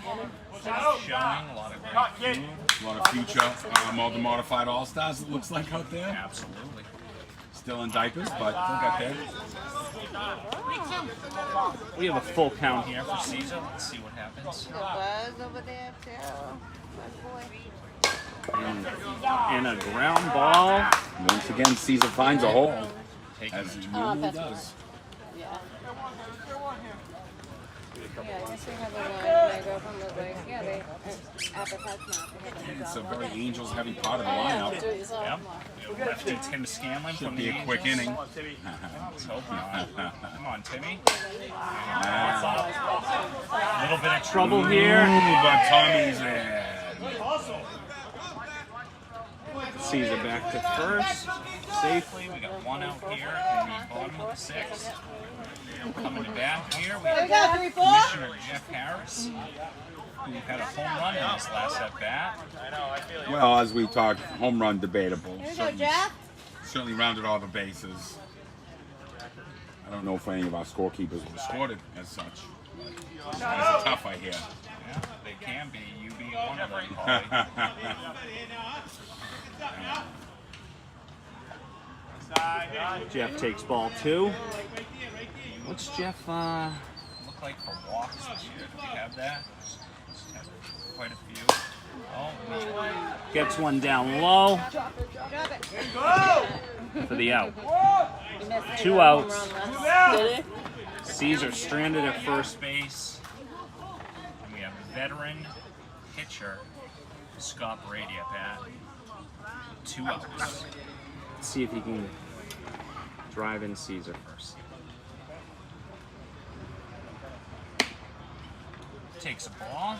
Speaker 6: Showing a lot of great food.
Speaker 1: A lot of future Malden modified all-stars, it looks like, out there.
Speaker 6: Absolutely.
Speaker 1: Still in diapers, but they'll get there.
Speaker 6: We have a full count here for Cesar. Let's see what happens.
Speaker 8: Buzz over there, too. My boy.
Speaker 6: And a ground ball.
Speaker 1: Once again, Caesar finds a hole,
Speaker 6: Taking
Speaker 1: as he
Speaker 6: it.
Speaker 1: usually does.
Speaker 8: Yeah. Yeah, I guess we have a line. My girlfriend was like, yeah, they advertise now.
Speaker 1: It's a very Angels-heavy part of the lineup.
Speaker 8: Do it yourself.
Speaker 6: Yep. Lefty Tim Scanlon
Speaker 1: Should
Speaker 6: from
Speaker 1: be
Speaker 6: the
Speaker 1: a quick
Speaker 6: Angels.
Speaker 1: inning.
Speaker 6: Let's hope not. Come on, Timmy. What's up? A little bit of trouble here.
Speaker 1: But Tommy's in.
Speaker 6: Caesar back to first safely. We got one out here in the bottom of the 6th. Coming to bat here, we have Commissioner Jeff Harris, who had a home run in his last at bat.
Speaker 1: Well, as we talked, home run debatable.
Speaker 8: Here we go, Jeff.
Speaker 1: Certainly rounded all the bases. I don't know if any of our scorekeepers were scored it as such. It's tough, I hear.
Speaker 6: Yeah, they can be. You being one of them, Paulie. Jeff takes ball 2. What's Jeff look like for walks this year? Do we have that? Just have quite a few. Gets one down low for the out. 2 outs. Caesar stranded at first base. And we have veteran pitcher Scott Brady at bat. 2 outs. Let's see if he can drive in Caesar first. Takes a ball.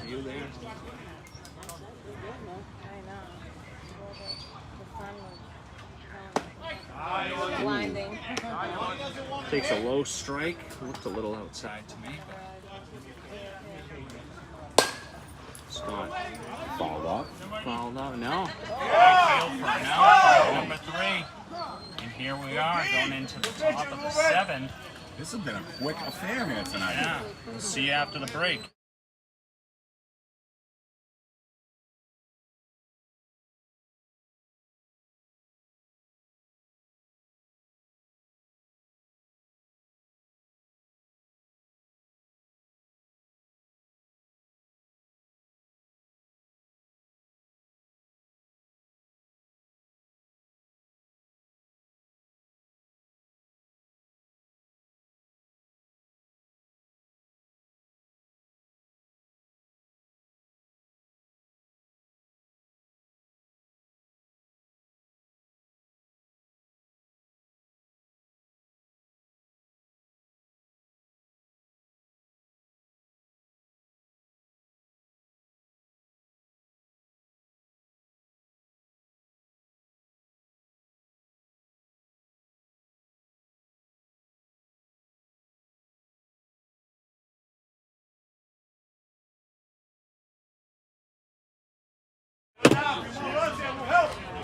Speaker 6: Are you there?
Speaker 8: Blinding.
Speaker 6: Takes a low strike. Looked a little outside to me. Scott
Speaker 1: Fouled up.
Speaker 6: fouled out. No. Right field for an out. Number 3. And here we are going into the top of the 7th.
Speaker 1: This has been a quick affair here tonight.
Speaker 6: Yeah. We'll see you after the break.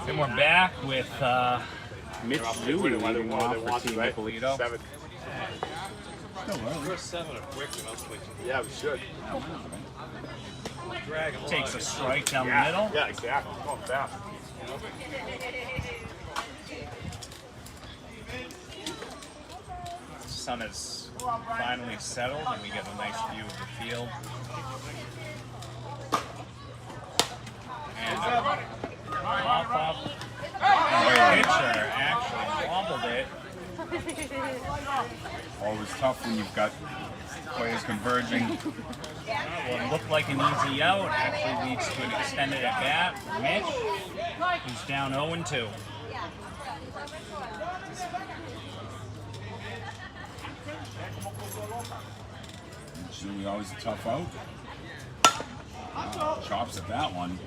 Speaker 6: And we're back with Mitch Zooey leading off for Team Ippolito.
Speaker 5: 7. First 7 are quick. Yeah, we should.
Speaker 6: Takes a strike down the middle.
Speaker 5: Yeah, exactly. Going fast.
Speaker 6: The sun is finally settled and we get a nice view of the field. And pop up. And the pitcher actually wobbled it.
Speaker 1: Always tough when you've got players converging.
Speaker 6: Well, it looked like an easy out. Actually leads to an extended at bat for Mitch, who's down 0-2.
Speaker 1: Zooey always a tough out. Chops at that one.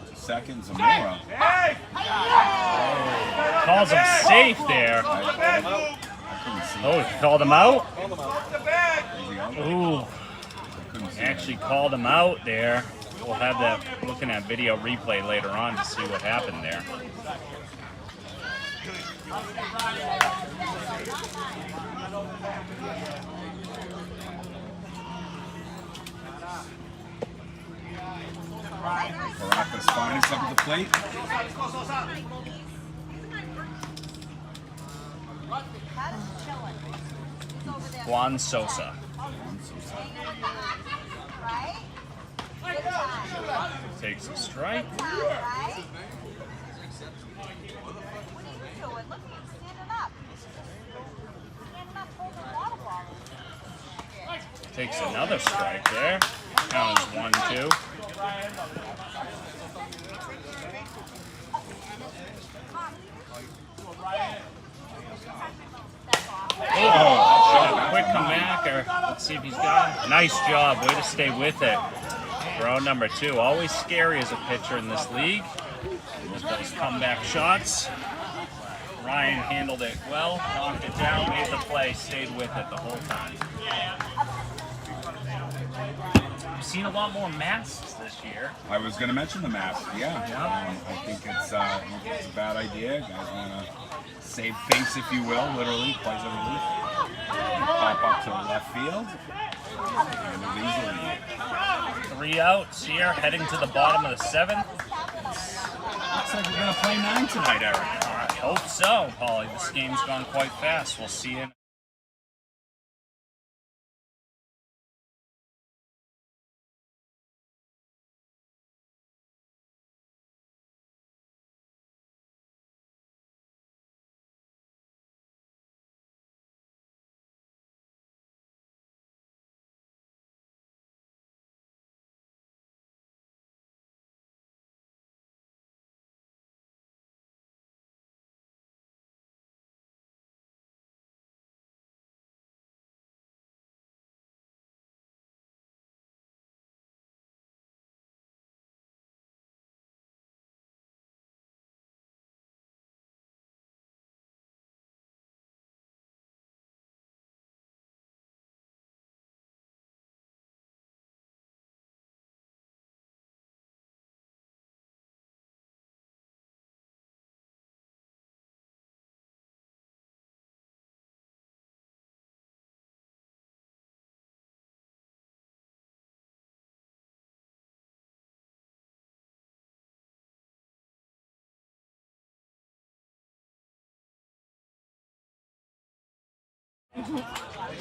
Speaker 1: To second, Zamora.
Speaker 6: Calls him safe there.
Speaker 1: I couldn't see.
Speaker 6: Oh, he called him out?
Speaker 1: There you go.
Speaker 6: Ooh,
Speaker 1: I couldn't see
Speaker 6: actually called him out there. We'll have that looking at video replay later on to see what happened there.
Speaker 1: Baraka's finest up at the plate.
Speaker 6: Juan Sosa. Takes a strike. Takes another strike there. Count is 1-2. Oh, quick comeback. Let's see if he's got it. Nice job. Way to stay with it. Throw number 2. Always scary as a pitcher in this league. With those comeback shots. Ryan handled it well, knocked it down, made the play, stayed with it the whole time. We've seen a lot more masks this year.
Speaker 1: I was going to mention the mask. Yeah. I think it's a bad idea. You guys want to save face, if you will, literally, quite literally. Pop up to the left field. And move easily.
Speaker 6: 3 outs here, heading to the bottom of the 7th.
Speaker 1: Looks like we're going to play 9 tonight, Eric.
Speaker 6: I hope so, Paulie. This game's gone quite fast. We'll see you.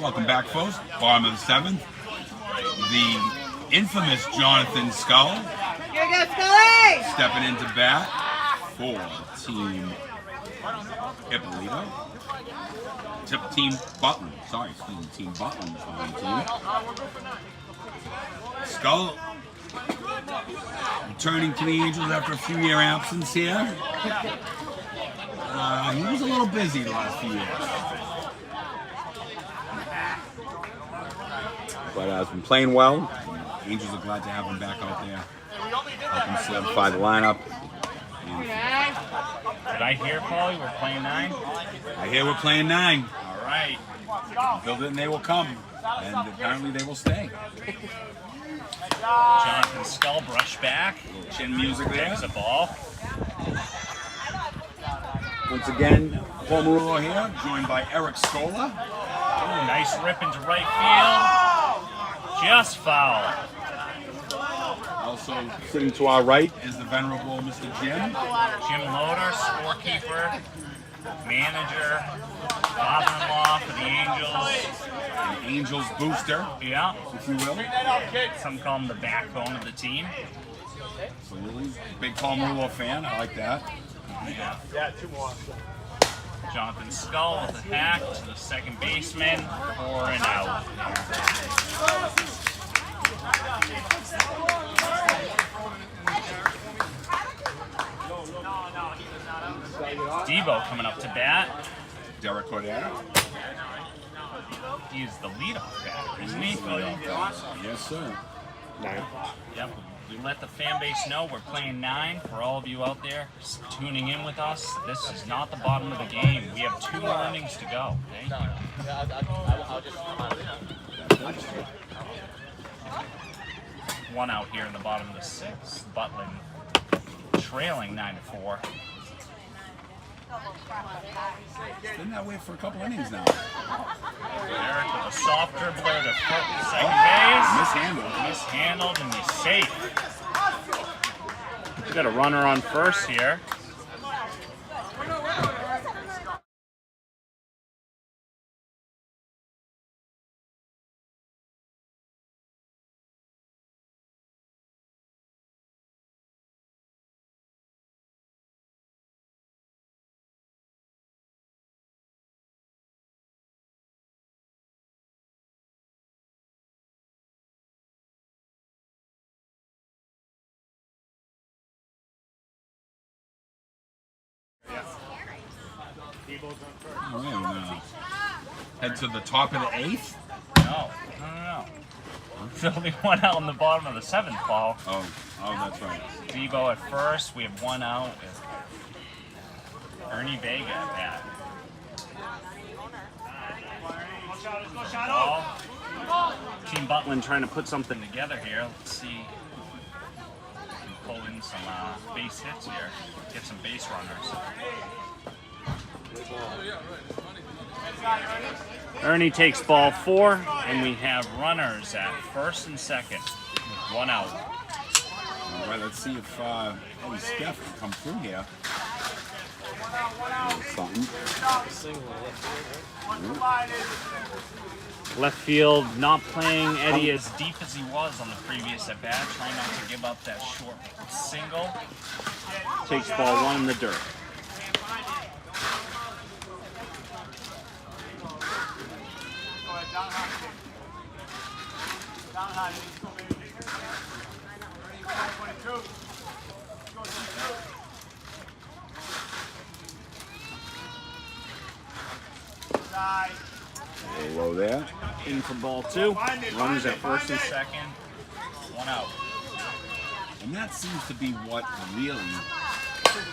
Speaker 1: Welcome back, folks. Bottom of the 7th. The infamous Jonathan Skull
Speaker 8: Here you go, Scully!
Speaker 1: stepping into bat for Team Ippolito. Team Butland. Sorry, excuse me. Team Butland is on the team. Skull returning to the Angels after a few-year absence here. He was a little busy the last few years. But has been playing well. The Angels are glad to have him back out there. Help him solidify the lineup.
Speaker 6: Did I hear, Paulie, we're playing 9?
Speaker 1: I hear we're playing 9.
Speaker 6: All right.
Speaker 1: Build it and they will come. And apparently they will stay.
Speaker 6: Jonathan Skull brush back.
Speaker 1: Chin music there.
Speaker 6: Takes a ball.
Speaker 1: Once again, Paul Murillo here, joined by Eric Scola.
Speaker 6: Ooh, nice rip into right field. Just foul.
Speaker 1: Also sitting to our right is the venerable Mr. Jim.
Speaker 6: Jim Loader, scorekeeper, manager, father-in-law for the Angels.
Speaker 1: An Angels booster,
Speaker 6: Yeah.
Speaker 1: if you will.
Speaker 6: Some call him the backbone of the team.
Speaker 1: Absolutely. Big Paul Murillo fan. I like that.
Speaker 5: Yeah, 2 more.
Speaker 6: Jonathan Skull with a hack to the second baseman for an out. Debo coming up to bat.
Speaker 1: Derek Cordero.
Speaker 6: He is the leadoff batter, isn't he?
Speaker 1: Yes, sir.
Speaker 3: 9.
Speaker 6: Yep. We let the fan base know we're playing 9. For all of you out there tuning in with us, this is not the bottom of the game. We have 2 more innings to go. Thank you. One out here in the bottom of the 6th. Butland trailing 9-4.
Speaker 1: It's been that way for a couple innings now.
Speaker 6: Derek with a soft dribbler to second base.
Speaker 1: Mishandled.
Speaker 6: Mishandled and he's safe. We got a runner on first here.
Speaker 1: All right, we're gonna head to the top of the 8th.
Speaker 6: No. There's only one out in the bottom of the 7th, Paul.
Speaker 1: Oh, that's right.
Speaker 6: Debo at first. We have one out. Ernie Vega at bat. Ball. Team Butland trying to put something together here. Let's see. We can pull in some base hits here. Get some base runners. Ernie takes ball 4, and we have runners at first and second with 1 out.
Speaker 1: All right, let's see if Eddie Steph can come through here. Something.
Speaker 6: Left field not playing Eddie as deep as he was on the previous at bat, trying not to give up that short single. Takes ball 1 in the dirt.
Speaker 1: Low there.
Speaker 6: In for ball 2. Runners at first and second. 1 out.
Speaker 1: And that seems to be what really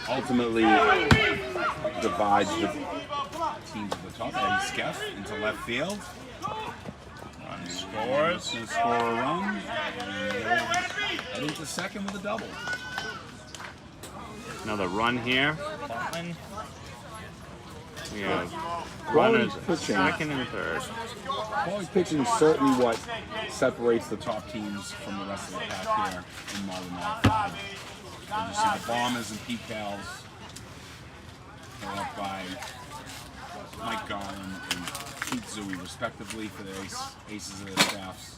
Speaker 1: ultimately divides the teams at the top. Eddie Skeff into left field.
Speaker 6: Run scores.
Speaker 1: Going to score a run. Head into second with a double.
Speaker 6: Another run here. Butland. We have runners at second and third.
Speaker 1: Quality pitching is certainly what separates the top teams from the rest of the pack here in Malden. You see the Bombers and P-Pals held up by Mike Garland and Pete Zooey, respectively, for the aces of their staffs.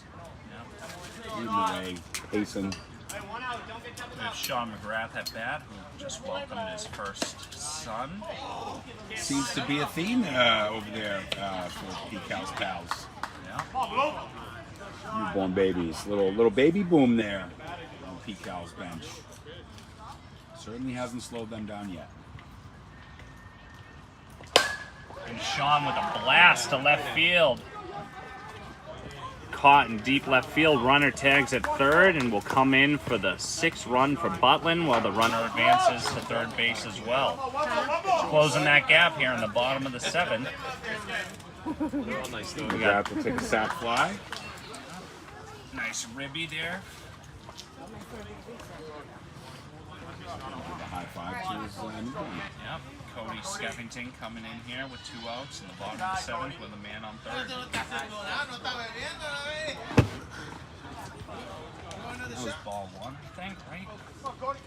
Speaker 1: Leading the way, Payson.
Speaker 6: We have Sean McGrath at bat, who just welcomed his first son.
Speaker 1: Seems to be a theme over there for Pete Cal's pals.
Speaker 6: Yeah.
Speaker 1: Newborn babies, little baby boom there on Pete Cal's bench. Certainly hasn't slowed them down yet.
Speaker 6: And Sean with a blast to left field. Caught in deep left field. Runner tags at third and will come in for the 6th run for Butland while the runner advances to third base as well. Closing that gap here in the bottom of the 7th.
Speaker 1: McGrath will take a sac fly.
Speaker 6: Nice ribby there.
Speaker 1: A high five to his newborn.
Speaker 6: Yep. Cody Skeffington coming in here with 2 outs in the bottom of the 7th with a man on third. That was ball 1, I think, right?
Speaker 7: Go, Cody.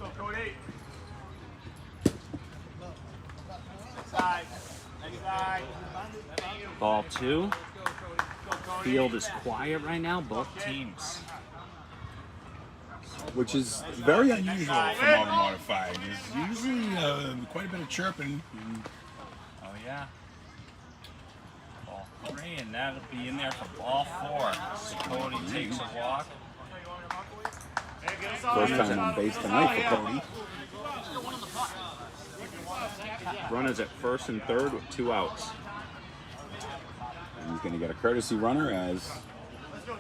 Speaker 7: Go, Cody. Side. Next side.
Speaker 6: Ball 2. Field is quiet right now, both teams.
Speaker 1: Which is very unusual for Malden Modified. There's usually quite a bit of chirping.
Speaker 6: Oh, yeah. Ball 3, and that'll be in there for ball 4. So Cody takes a walk.
Speaker 1: First time on base tonight for Cody.
Speaker 6: Runners at first and third with 2 outs.
Speaker 1: And he's going to get a courtesy runner as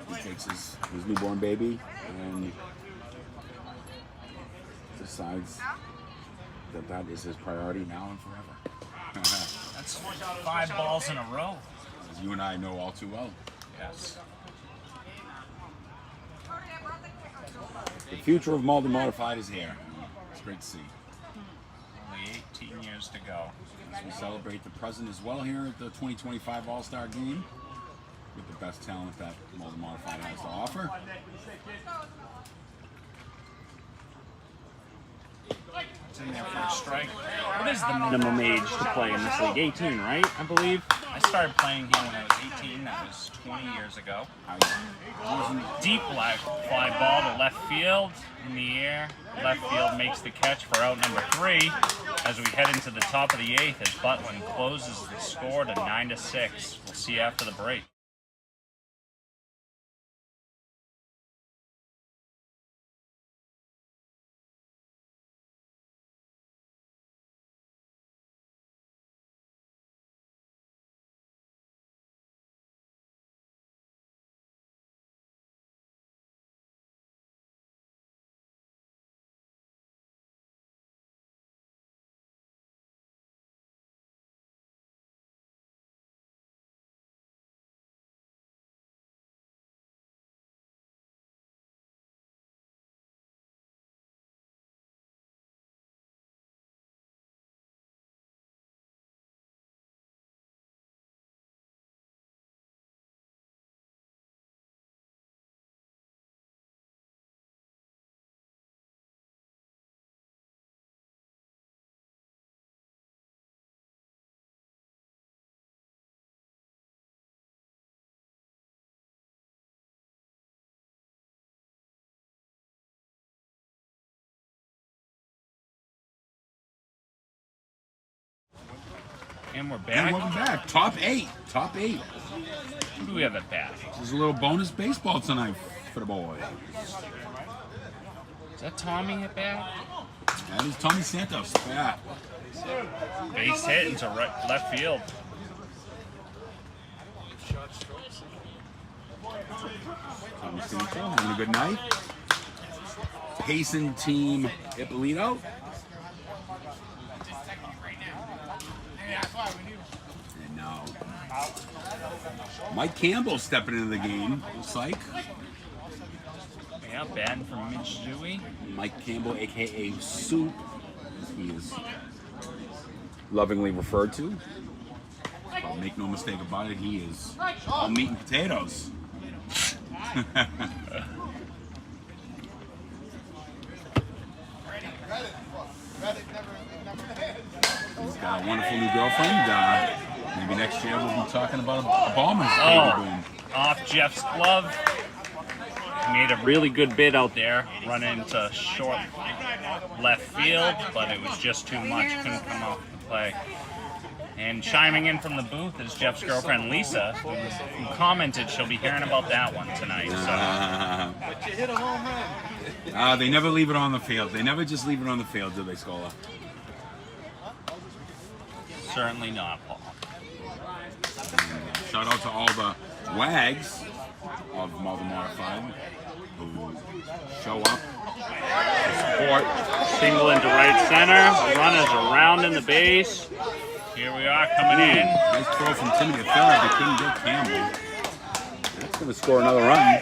Speaker 1: he takes his newborn baby and decides that is his priority now and forever.
Speaker 6: That's 5 balls in a row.
Speaker 1: As you and I know all too well.
Speaker 6: Yes.
Speaker 1: The future of Malden Modified is here. It's great to see.
Speaker 6: Only 18 years to go.
Speaker 1: As we celebrate the present as well here at the 2025 All-Star Game with the best talent that Malden Modified has to offer.
Speaker 6: It's in there for a strike. What is the minimum age to play in this league? 18, right? I believe. I started playing here when I was 18. That was 20 years ago. Deep fly ball to left field in the air. Left field makes the catch for out number 3 as we head into the top of the 8th as Butland closes the score to 9-6. We'll see you after the break. And we're back.
Speaker 1: And welcome back. Top 8. Top 8.
Speaker 6: Who do we have at bat?
Speaker 1: There's a little bonus baseball tonight for the boys.
Speaker 6: Is that Tommy at bat?
Speaker 1: That is Tommy Santos. Yeah.
Speaker 6: Base hit into left field.
Speaker 1: Tommy Santos having a good night. Payson team Ippolito. And now Mike Campbell stepping into the game. Looks like.
Speaker 6: Yeah, batting from Mitch Zooey.
Speaker 1: Mike Campbell, aka Soup, as he is lovingly referred to. But make no mistake about it, he is all meat and potatoes. He's got a wonderful new girlfriend. Maybe next year we'll be talking about a Bombers baby boom.
Speaker 6: Off Jeff's glove. He made a really good bid out there, running into short left field, but it was just too much. Couldn't come off the play. And chiming in from the booth is Jeff's girlfriend Lisa, who commented she'll be hearing about that one tonight. So.
Speaker 5: But you hit a home run.
Speaker 1: They never leave it on the field. They never just leave it on the field, do they, Scola?
Speaker 6: Certainly not, Paul.
Speaker 1: Shout out to all the wags of Malden Modified who show up to support.
Speaker 6: Single into right center. Runners around in the base. Here we are coming in.
Speaker 1: Nice throw from Timmy to third. They couldn't get Campbell. That's going to score another run.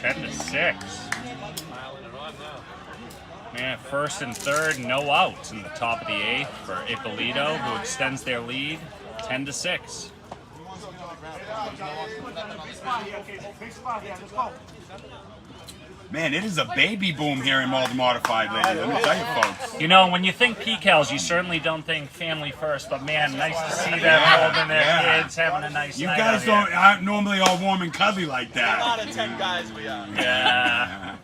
Speaker 6: 10-6. Man, first and third, no outs in the top of the eighth for Ippolito, who extends their lead 10-6.
Speaker 1: Man, it is a baby boom here in Malden Modified, ladies. Let me tell you, folks.
Speaker 6: You know, when you think PCALs, you certainly don't think family first, but man, nice to see them holding their kids, having a nice
Speaker 1: You
Speaker 6: night
Speaker 1: guys
Speaker 6: out here.
Speaker 1: aren't normally all warm and cuddly like
Speaker 5: A lot
Speaker 1: that.
Speaker 5: of 10 guys we are.
Speaker 6: Yeah.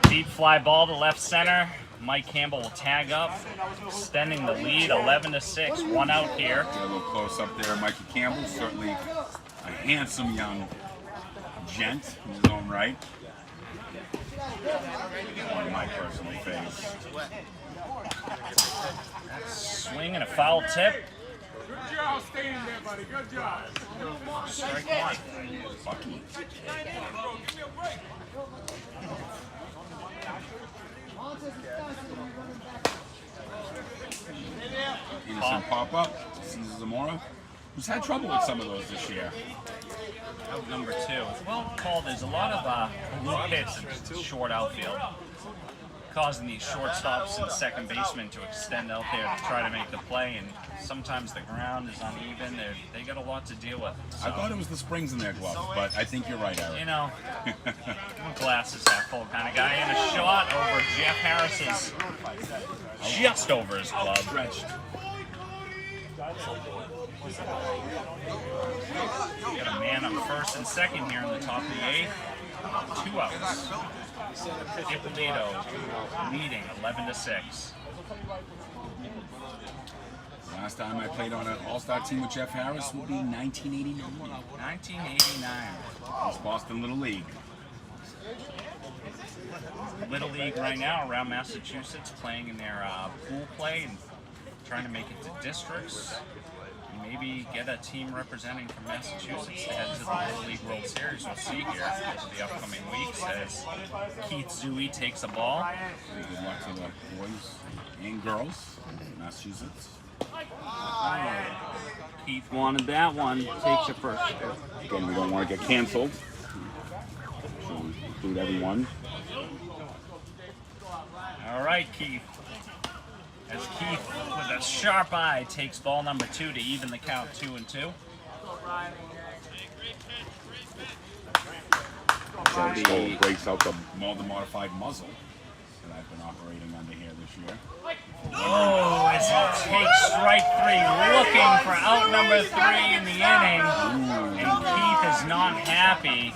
Speaker 6: Deep fly ball to left center. Mike Campbell will tag up, extending the lead 11-6. One out here.
Speaker 1: Get a little close up there. Mikey Campbell, certainly a handsome young gent in his own right. One of my personal faves.
Speaker 6: Swing and a foul tip.
Speaker 7: Good job staying there, buddy. Good job.
Speaker 6: Strike one.
Speaker 1: Fucky. Innocent pop up. Caesar Zamora, who's had trouble with some of those this year.
Speaker 6: Out number two. Well, Paul, there's a lot of loop hits in short outfield, causing these shortstops and second basemen to extend out there to try to make the play, and sometimes the ground is uneven. They got a lot to deal with. So,
Speaker 1: I thought it was the springs in their gloves, but I think you're right, Eric.
Speaker 6: you know, I'm a glasses half full kind of guy, and a shot over Jeff Harris's, just over his glove.
Speaker 1: Stretched.
Speaker 6: Got a man on first and second here in the top of the eighth. 2 outs. Ippolito leading 11-6.
Speaker 1: Last time I played on an all-star team with Jeff Harris would be 1989.
Speaker 6: 1989.
Speaker 1: It's Boston Little League.
Speaker 6: Little League right now around Massachusetts, playing in their pool play and trying to make it to districts. And maybe get a team representing from Massachusetts to head to the Little League World Series. We'll see here over the upcoming weeks as Keith Zooey takes a ball.
Speaker 1: Good luck to the boys and girls in Massachusetts.
Speaker 6: Keith wanted that one. Takes it first.
Speaker 1: Again, we don't want to get canceled. So we include everyone.
Speaker 6: All right, Keith. As Keith, with a sharp eye, takes ball number 2 to even the count 2-2.
Speaker 1: So breaks out the Malden modified muzzle that I've been operating under here this year.
Speaker 6: Oh, as he takes strike 3, looking for out number 3 in the inning. And Keith is not happy.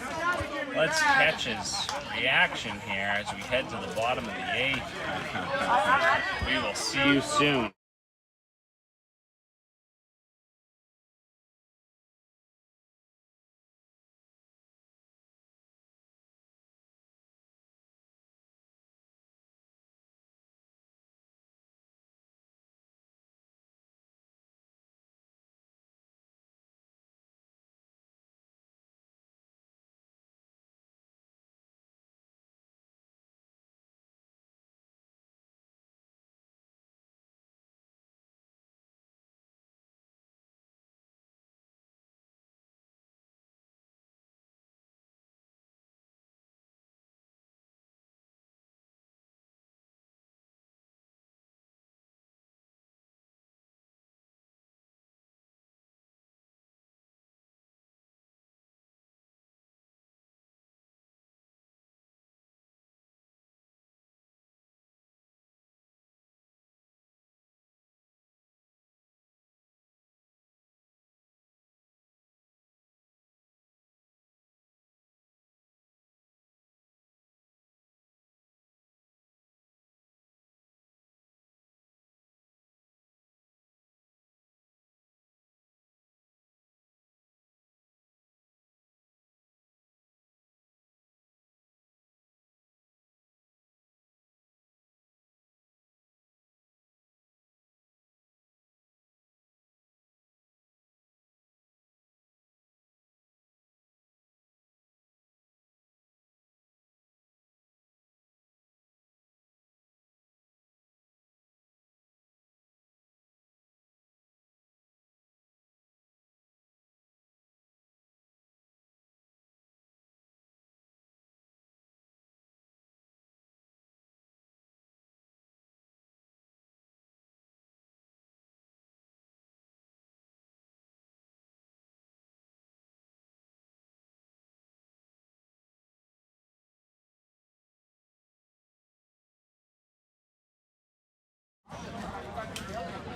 Speaker 6: Let's catch his reaction here as we head to the bottom of the 8th. We will see you soon.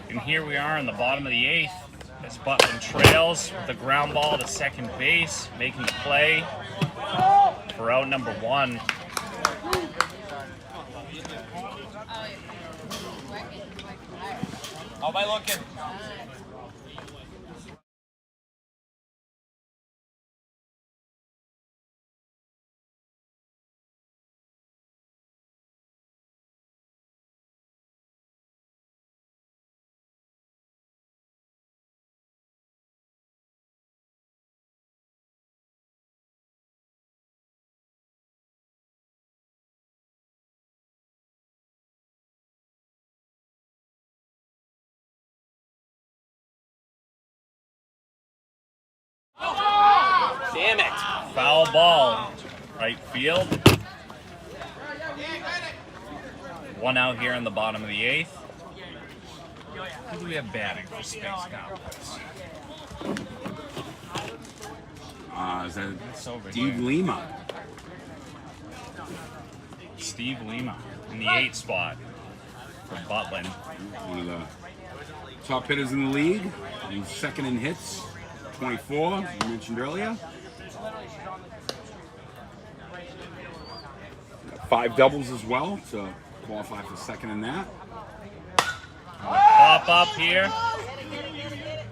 Speaker 6: And here we are in the bottom of the 8th as Butland trails with the ground ball to second base, making the play for out number 1.
Speaker 3: How am I looking? Damn it.
Speaker 6: Foul ball, right field. 1 out here in the bottom of the 8th. Who do we have batting for Space Cowboys?
Speaker 1: Is that
Speaker 6: It's over
Speaker 1: Steve
Speaker 6: here.
Speaker 1: Lima?
Speaker 6: Steve Lima in the 8 spot for Butland.
Speaker 1: One of the top hitters in the league. He's second in hits, 24, as you mentioned earlier. Got 5 doubles as well to qualify for second in that.
Speaker 6: Pop up here.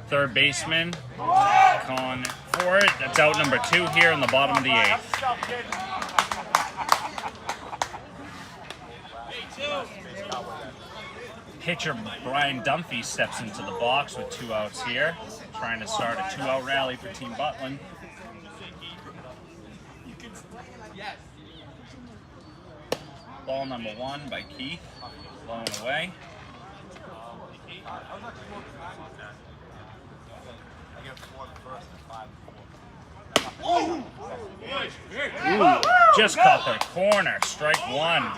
Speaker 6: Third baseman calling for it. That's out number 2 here in the bottom of the 8th. Pitcher Brian Dunphy steps into the box with 2 outs here, trying to start a 2-out rally for Team Butland. Ball number 1 by Keith, blown away. Ooh, just caught the corner, strike 1.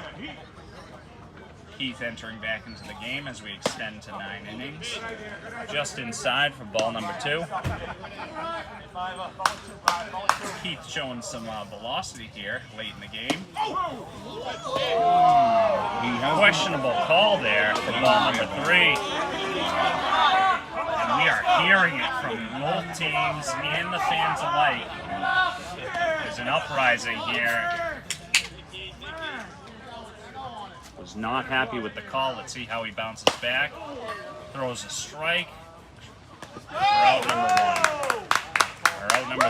Speaker 6: Keith entering back into the game as we extend to 9 innings. Just inside for ball number 2. Keith showing some velocity here late in the game. Questionable call there for ball number 3. And we are hearing it from both teams and the fans alike. There's an uprising here. Was not happy with the call. Let's see how he bounces back. Throws a strike. We're out number 1. We're out number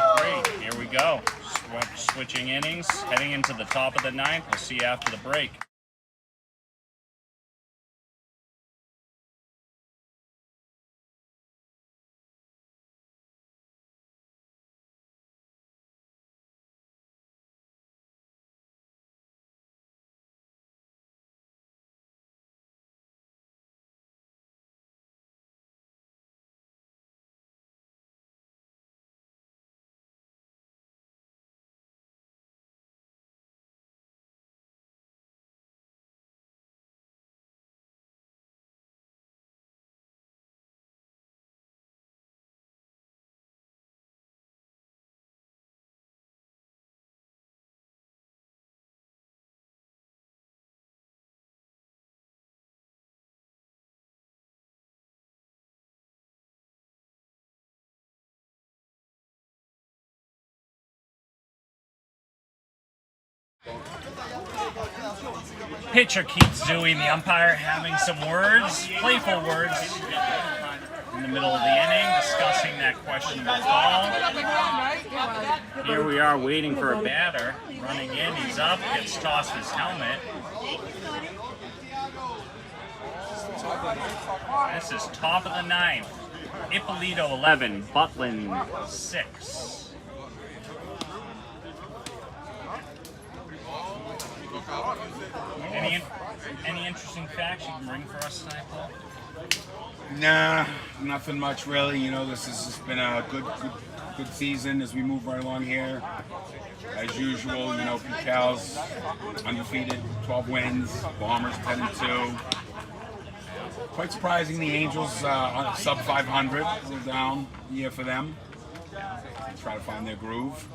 Speaker 6: 3. Here we go. Switching innings, heading into the top of the 9th. We'll see you after the break. Pitcher keeps doing the umpire having some words, playful words, in the middle of the inning, discussing that questionable call. Here we are waiting for a batter, running in, he's up, gets tossed his helmet. This is top of the 9th. Ippolito 11, Butland 6. Any interesting facts you can bring for us tonight, Paul?
Speaker 1: Nah, nothing much really. You know, this has just been a good season as we move right along here. As usual, you know, Cal's undefeated, 12 wins. Bombers 10-2. Quite surprising, the Angels sub 500. We're down year for them. Try to find their groove.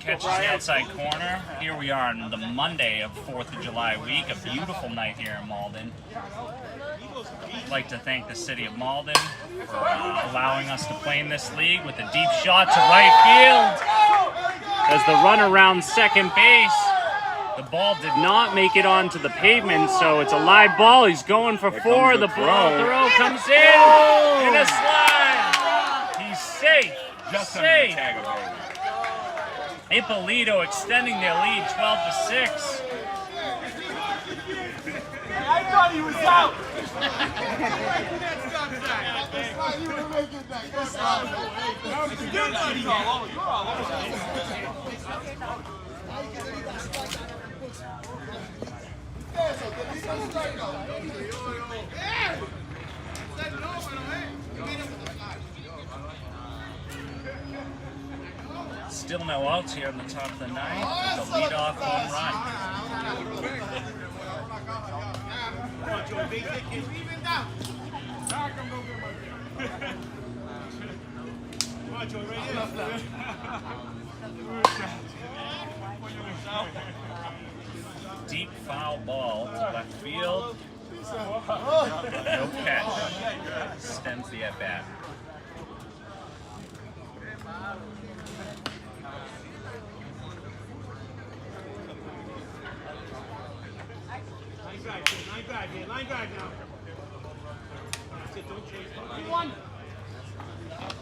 Speaker 6: Catches the outside corner. Here we are on the Monday of 4th of July week. A beautiful night here in Malden. I'd like to thank the city of Malden for allowing us to play in this league with a deep shot to right field. As the run around second base, the ball did not make it onto the pavement, so it's a live ball. He's going for four. The ball throw comes in a slide. He's safe.
Speaker 1: Just under the tag of it.
Speaker 6: Ippolito extending their lead 12-6.
Speaker 7: I thought he was out.
Speaker 6: Still no outs here in the top of the ninth. With a leadoff home run. Deep foul ball to left field. No catch. Extends the at bat.
Speaker 7: Line guard now.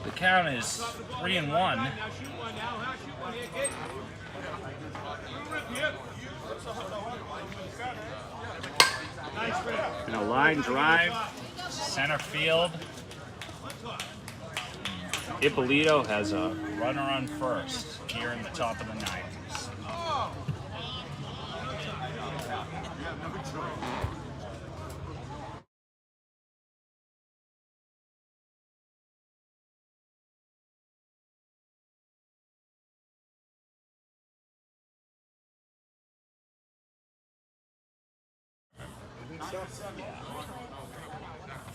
Speaker 6: The count is 3-1.
Speaker 7: Now shoot one now. Shoot one here, kid. Nice rip.
Speaker 6: And a line drive to center field. Ippolito has a runner on first here in the top of the ninth.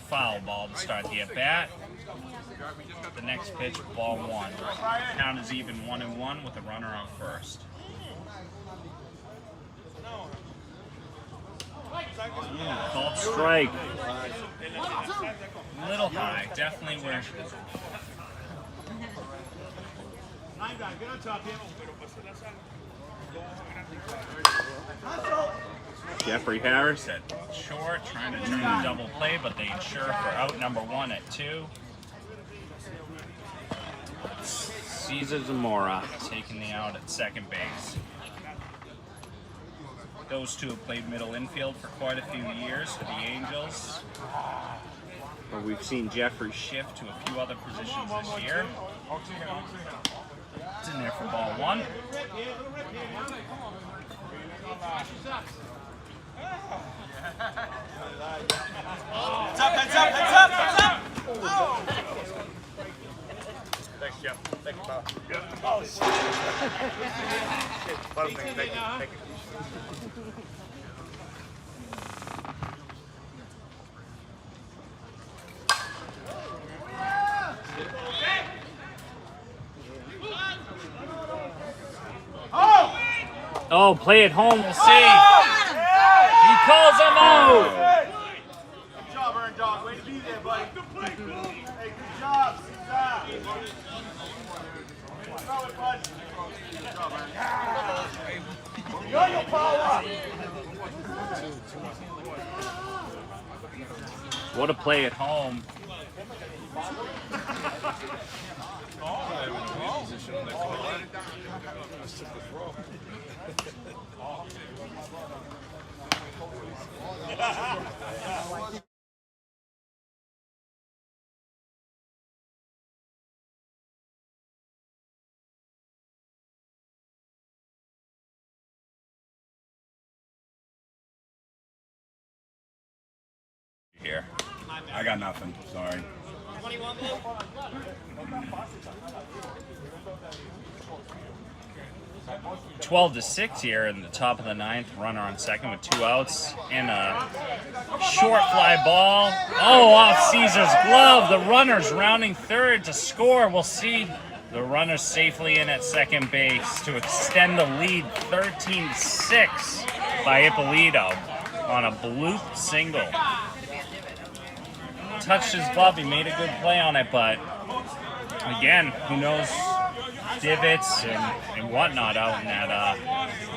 Speaker 6: Foul ball to start the at bat. The next pitch, ball one. Count is even 1-1 with a runner on first. Called strike. Little high, definitely where.
Speaker 7: Line guard, get on top here.
Speaker 6: Jeffrey Harris at short, trying to turn the double play, but they ensure for out number one at 2. Cesar Zamora taking the out at second base. Those two have played middle infield for quite a few years for the Angels. But we've seen Jeffrey shift to a few other positions this year. It's in there for ball one.
Speaker 5: Heads up, heads up, heads up, heads up! Oh.
Speaker 4: Thanks, Jeff. Thank you, pal. Oh, shit. Thank you.
Speaker 6: Oh, play at home, we'll see. He calls him out.
Speaker 7: Good job, Earn Dog. Way to be there, buddy. Hey, good job. Good job. Throw it, bud. Good job, Earn. You're your power.
Speaker 6: What a play at home. Here.
Speaker 1: I got nothing. Sorry.
Speaker 5: 21 blue.
Speaker 6: 12-6 here in the top of the ninth. Runner on second with 2 outs and a short fly ball. Oh, off Caesar's glove. The runner's rounding third to score. We'll see the runner safely in at second base to extend the lead 13-6 by Ippolito on a bloop single. Touched his glove. He made a good play on it, but again, who knows? Divots and whatnot out in that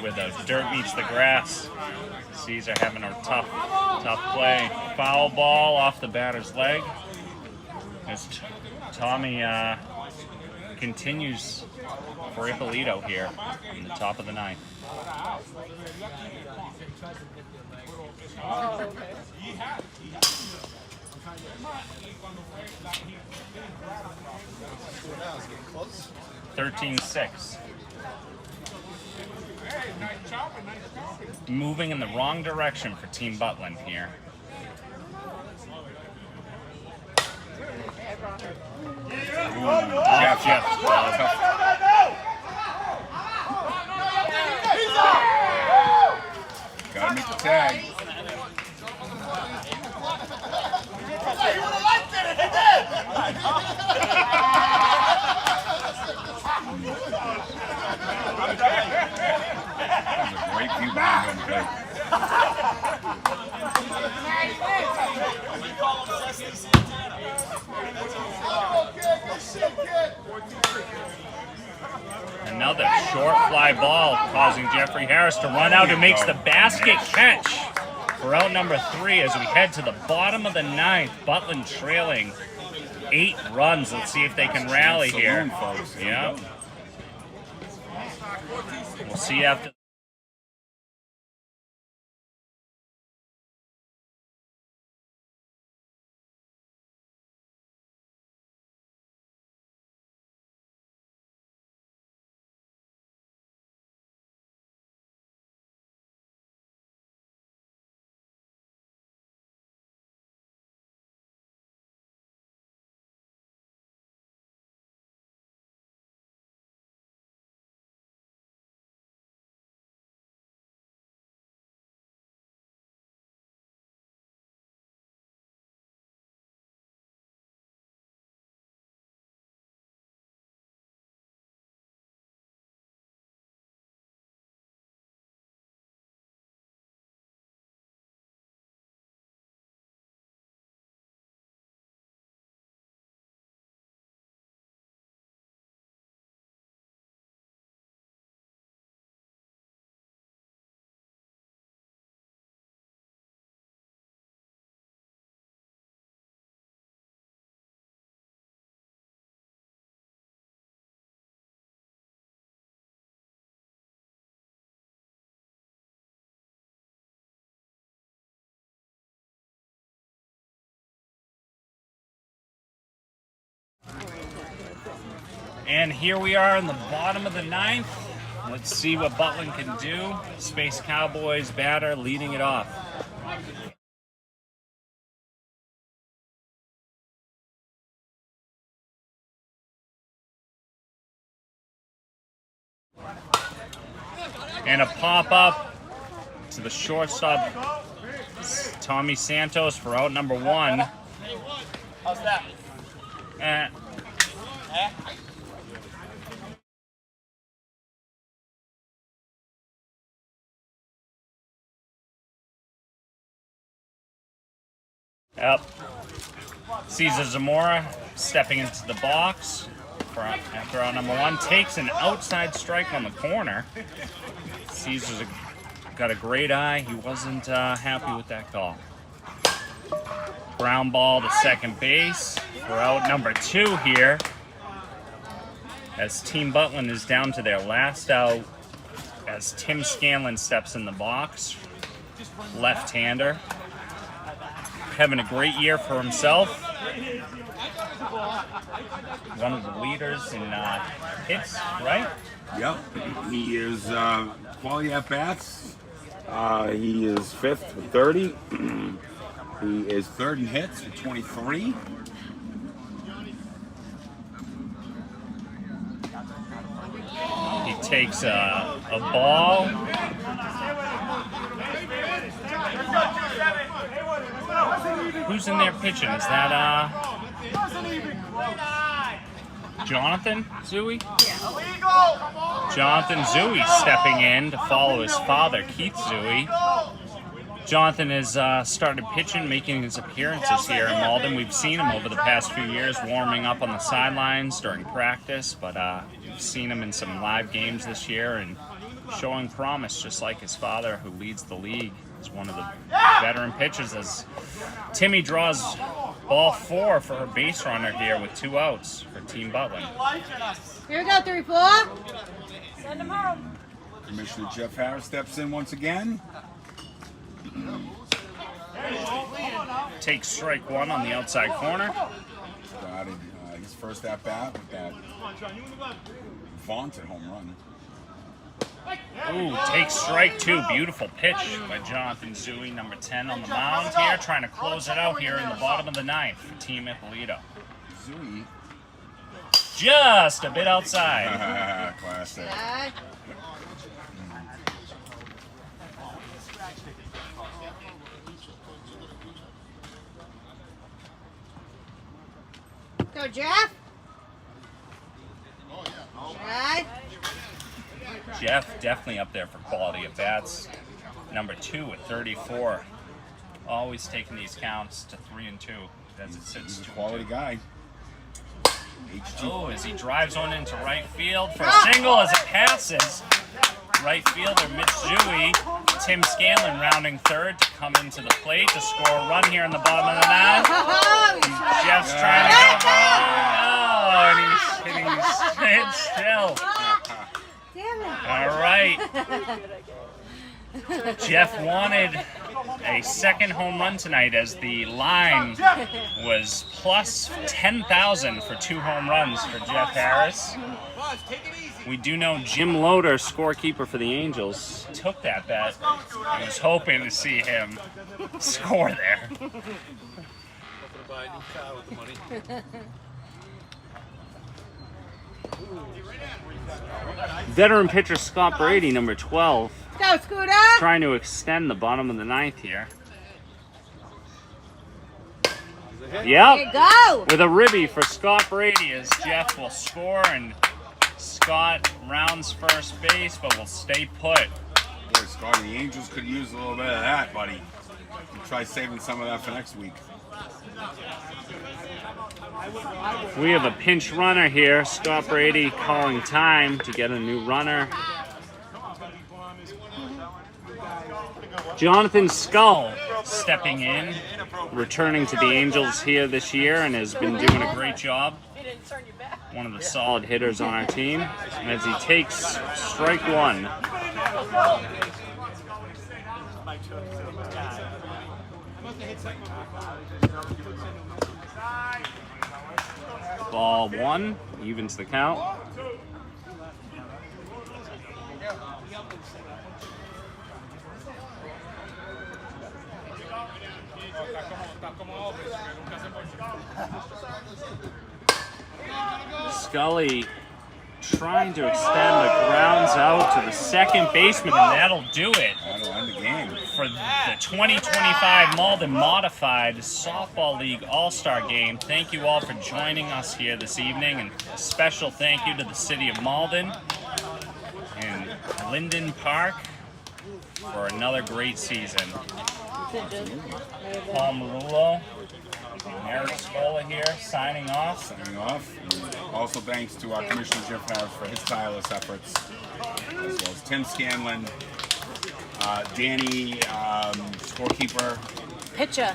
Speaker 6: where the dirt meets the grass. Caesar having a tough play. Foul ball off the batter's leg. As Tommy continues for Ippolito here in the top of the ninth.
Speaker 5: Close.
Speaker 6: 13-6. Moving in the wrong direction for Team Butland here. Jeff.
Speaker 1: Gotta make the tag. That was a great view behind home plate.
Speaker 6: Another short fly ball causing Jeffrey Harris to run out, who makes the basket catch for out number 3 as we head to the bottom of the ninth. Butland trailing 8 runs. Let's see if they can rally here. Yeah. We'll see after. And here we are in the bottom of the ninth. Let's see what Butland can do. Space Cowboys batter leading it off. And a pop-up to the shortstop, Tommy Santos, for out number 1.
Speaker 5: How's that?
Speaker 6: Yep. Caesar Zamora stepping into the box after out number 1. Takes an outside strike on the corner. Caesar's got a great eye. He wasn't happy with that call. Ground ball to second base for out number 2 here, as Team Butland is down to their last out, as Tim Scanlon steps in the box. Left-hander. Having a great year for himself. One of the leaders in hits, right?
Speaker 1: Yep. He is quality at bats. He is 5th with 30. He is 3rd in hits with 23.
Speaker 6: He takes a ball. Who's in there pitching? Is that Jonathan Zooey? Jonathan Zooey stepping in to follow his father, Keith Zooey. Jonathan has started pitching, making his appearances here in Malden. We've seen him over the past few years warming up on the sidelines during practice, but we've seen him in some live games this year and showing promise, just like his father, who leads the league as one of the veteran pitchers, as Timmy draws ball 4 for her base runner here with 2 outs for Team Butland.
Speaker 8: Here we go, 3-4. Send him home.
Speaker 1: Commissioner Jeff Harris steps in once again.
Speaker 6: Takes strike 1 on the outside corner.
Speaker 1: Started his first at bat with that vaunted home run.
Speaker 6: Ooh, takes strike 2. Beautiful pitch by Jonathan Zooey, number 10 on the mound here, trying to close it out here in the bottom of the 9th for Team Ippolito.
Speaker 1: Zooey.
Speaker 6: Just a bit outside.
Speaker 1: Classic.
Speaker 8: Go, Jeff. Right.
Speaker 6: Jeff definitely up there for quality at bats. Number 2 at 34. Always taking these counts to 3-2 as it sits.
Speaker 1: He's a quality guy.
Speaker 6: Oh, as he drives one into right field for a single as it passes. Right fielder Mitch Zooey, Tim Scanlon rounding third to come into the plate to score a run here in the bottom of the 9th. Jeff's trying to go home. Oh, and he's hitting still.
Speaker 8: Damn it.
Speaker 6: All right. Jeff wanted a second home run tonight as the line was plus 10,000 for 2 home runs for Jeff Harris. We do know Jim Loader, scorekeeper for the Angels, took that bet and was hoping to see him score there. Veteran pitcher Scott Brady, number 12,
Speaker 8: Go, Scooter.
Speaker 6: trying to extend the bottom of the 9th here.
Speaker 8: There you
Speaker 6: Yep,
Speaker 8: go.
Speaker 6: with a ribby for Scott Brady as Jeff will score and Scott rounds first base but will stay put.
Speaker 1: Boy, Scotty, the Angels could use a little bit of that, buddy. Try saving some of that for next week.
Speaker 6: We have a pinch runner here. Scott Brady calling time to get a new runner. Jonathan Skull stepping in, returning to the Angels here this year and has been doing a great job. One of the solid hitters on our team as he takes strike 1. Ball 1, evens the count. Scully trying to extend the grounds out to the second baseman, and that'll do it.
Speaker 1: That'll end the game.
Speaker 6: For the 2025 Malden Modified Softball League All-Star Game. Thank you all for joining us here this evening, and a special thank you to the City of Malden and Linden Park for another great season. Paul Marullo, Eric Scola here, signing off.
Speaker 1: Signing off. Also thanks to our Commissioner Jeff Harris for his tireless efforts, as well as Tim Scanlon, Danny, scorekeeper.
Speaker 8: Pitcher.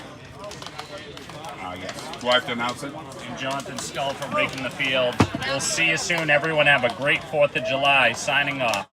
Speaker 1: Yes. Do I have to announce it?
Speaker 6: And Jonathan Skull for breaking the field. We'll see you soon. Everyone have a great 4th of July. Signing off.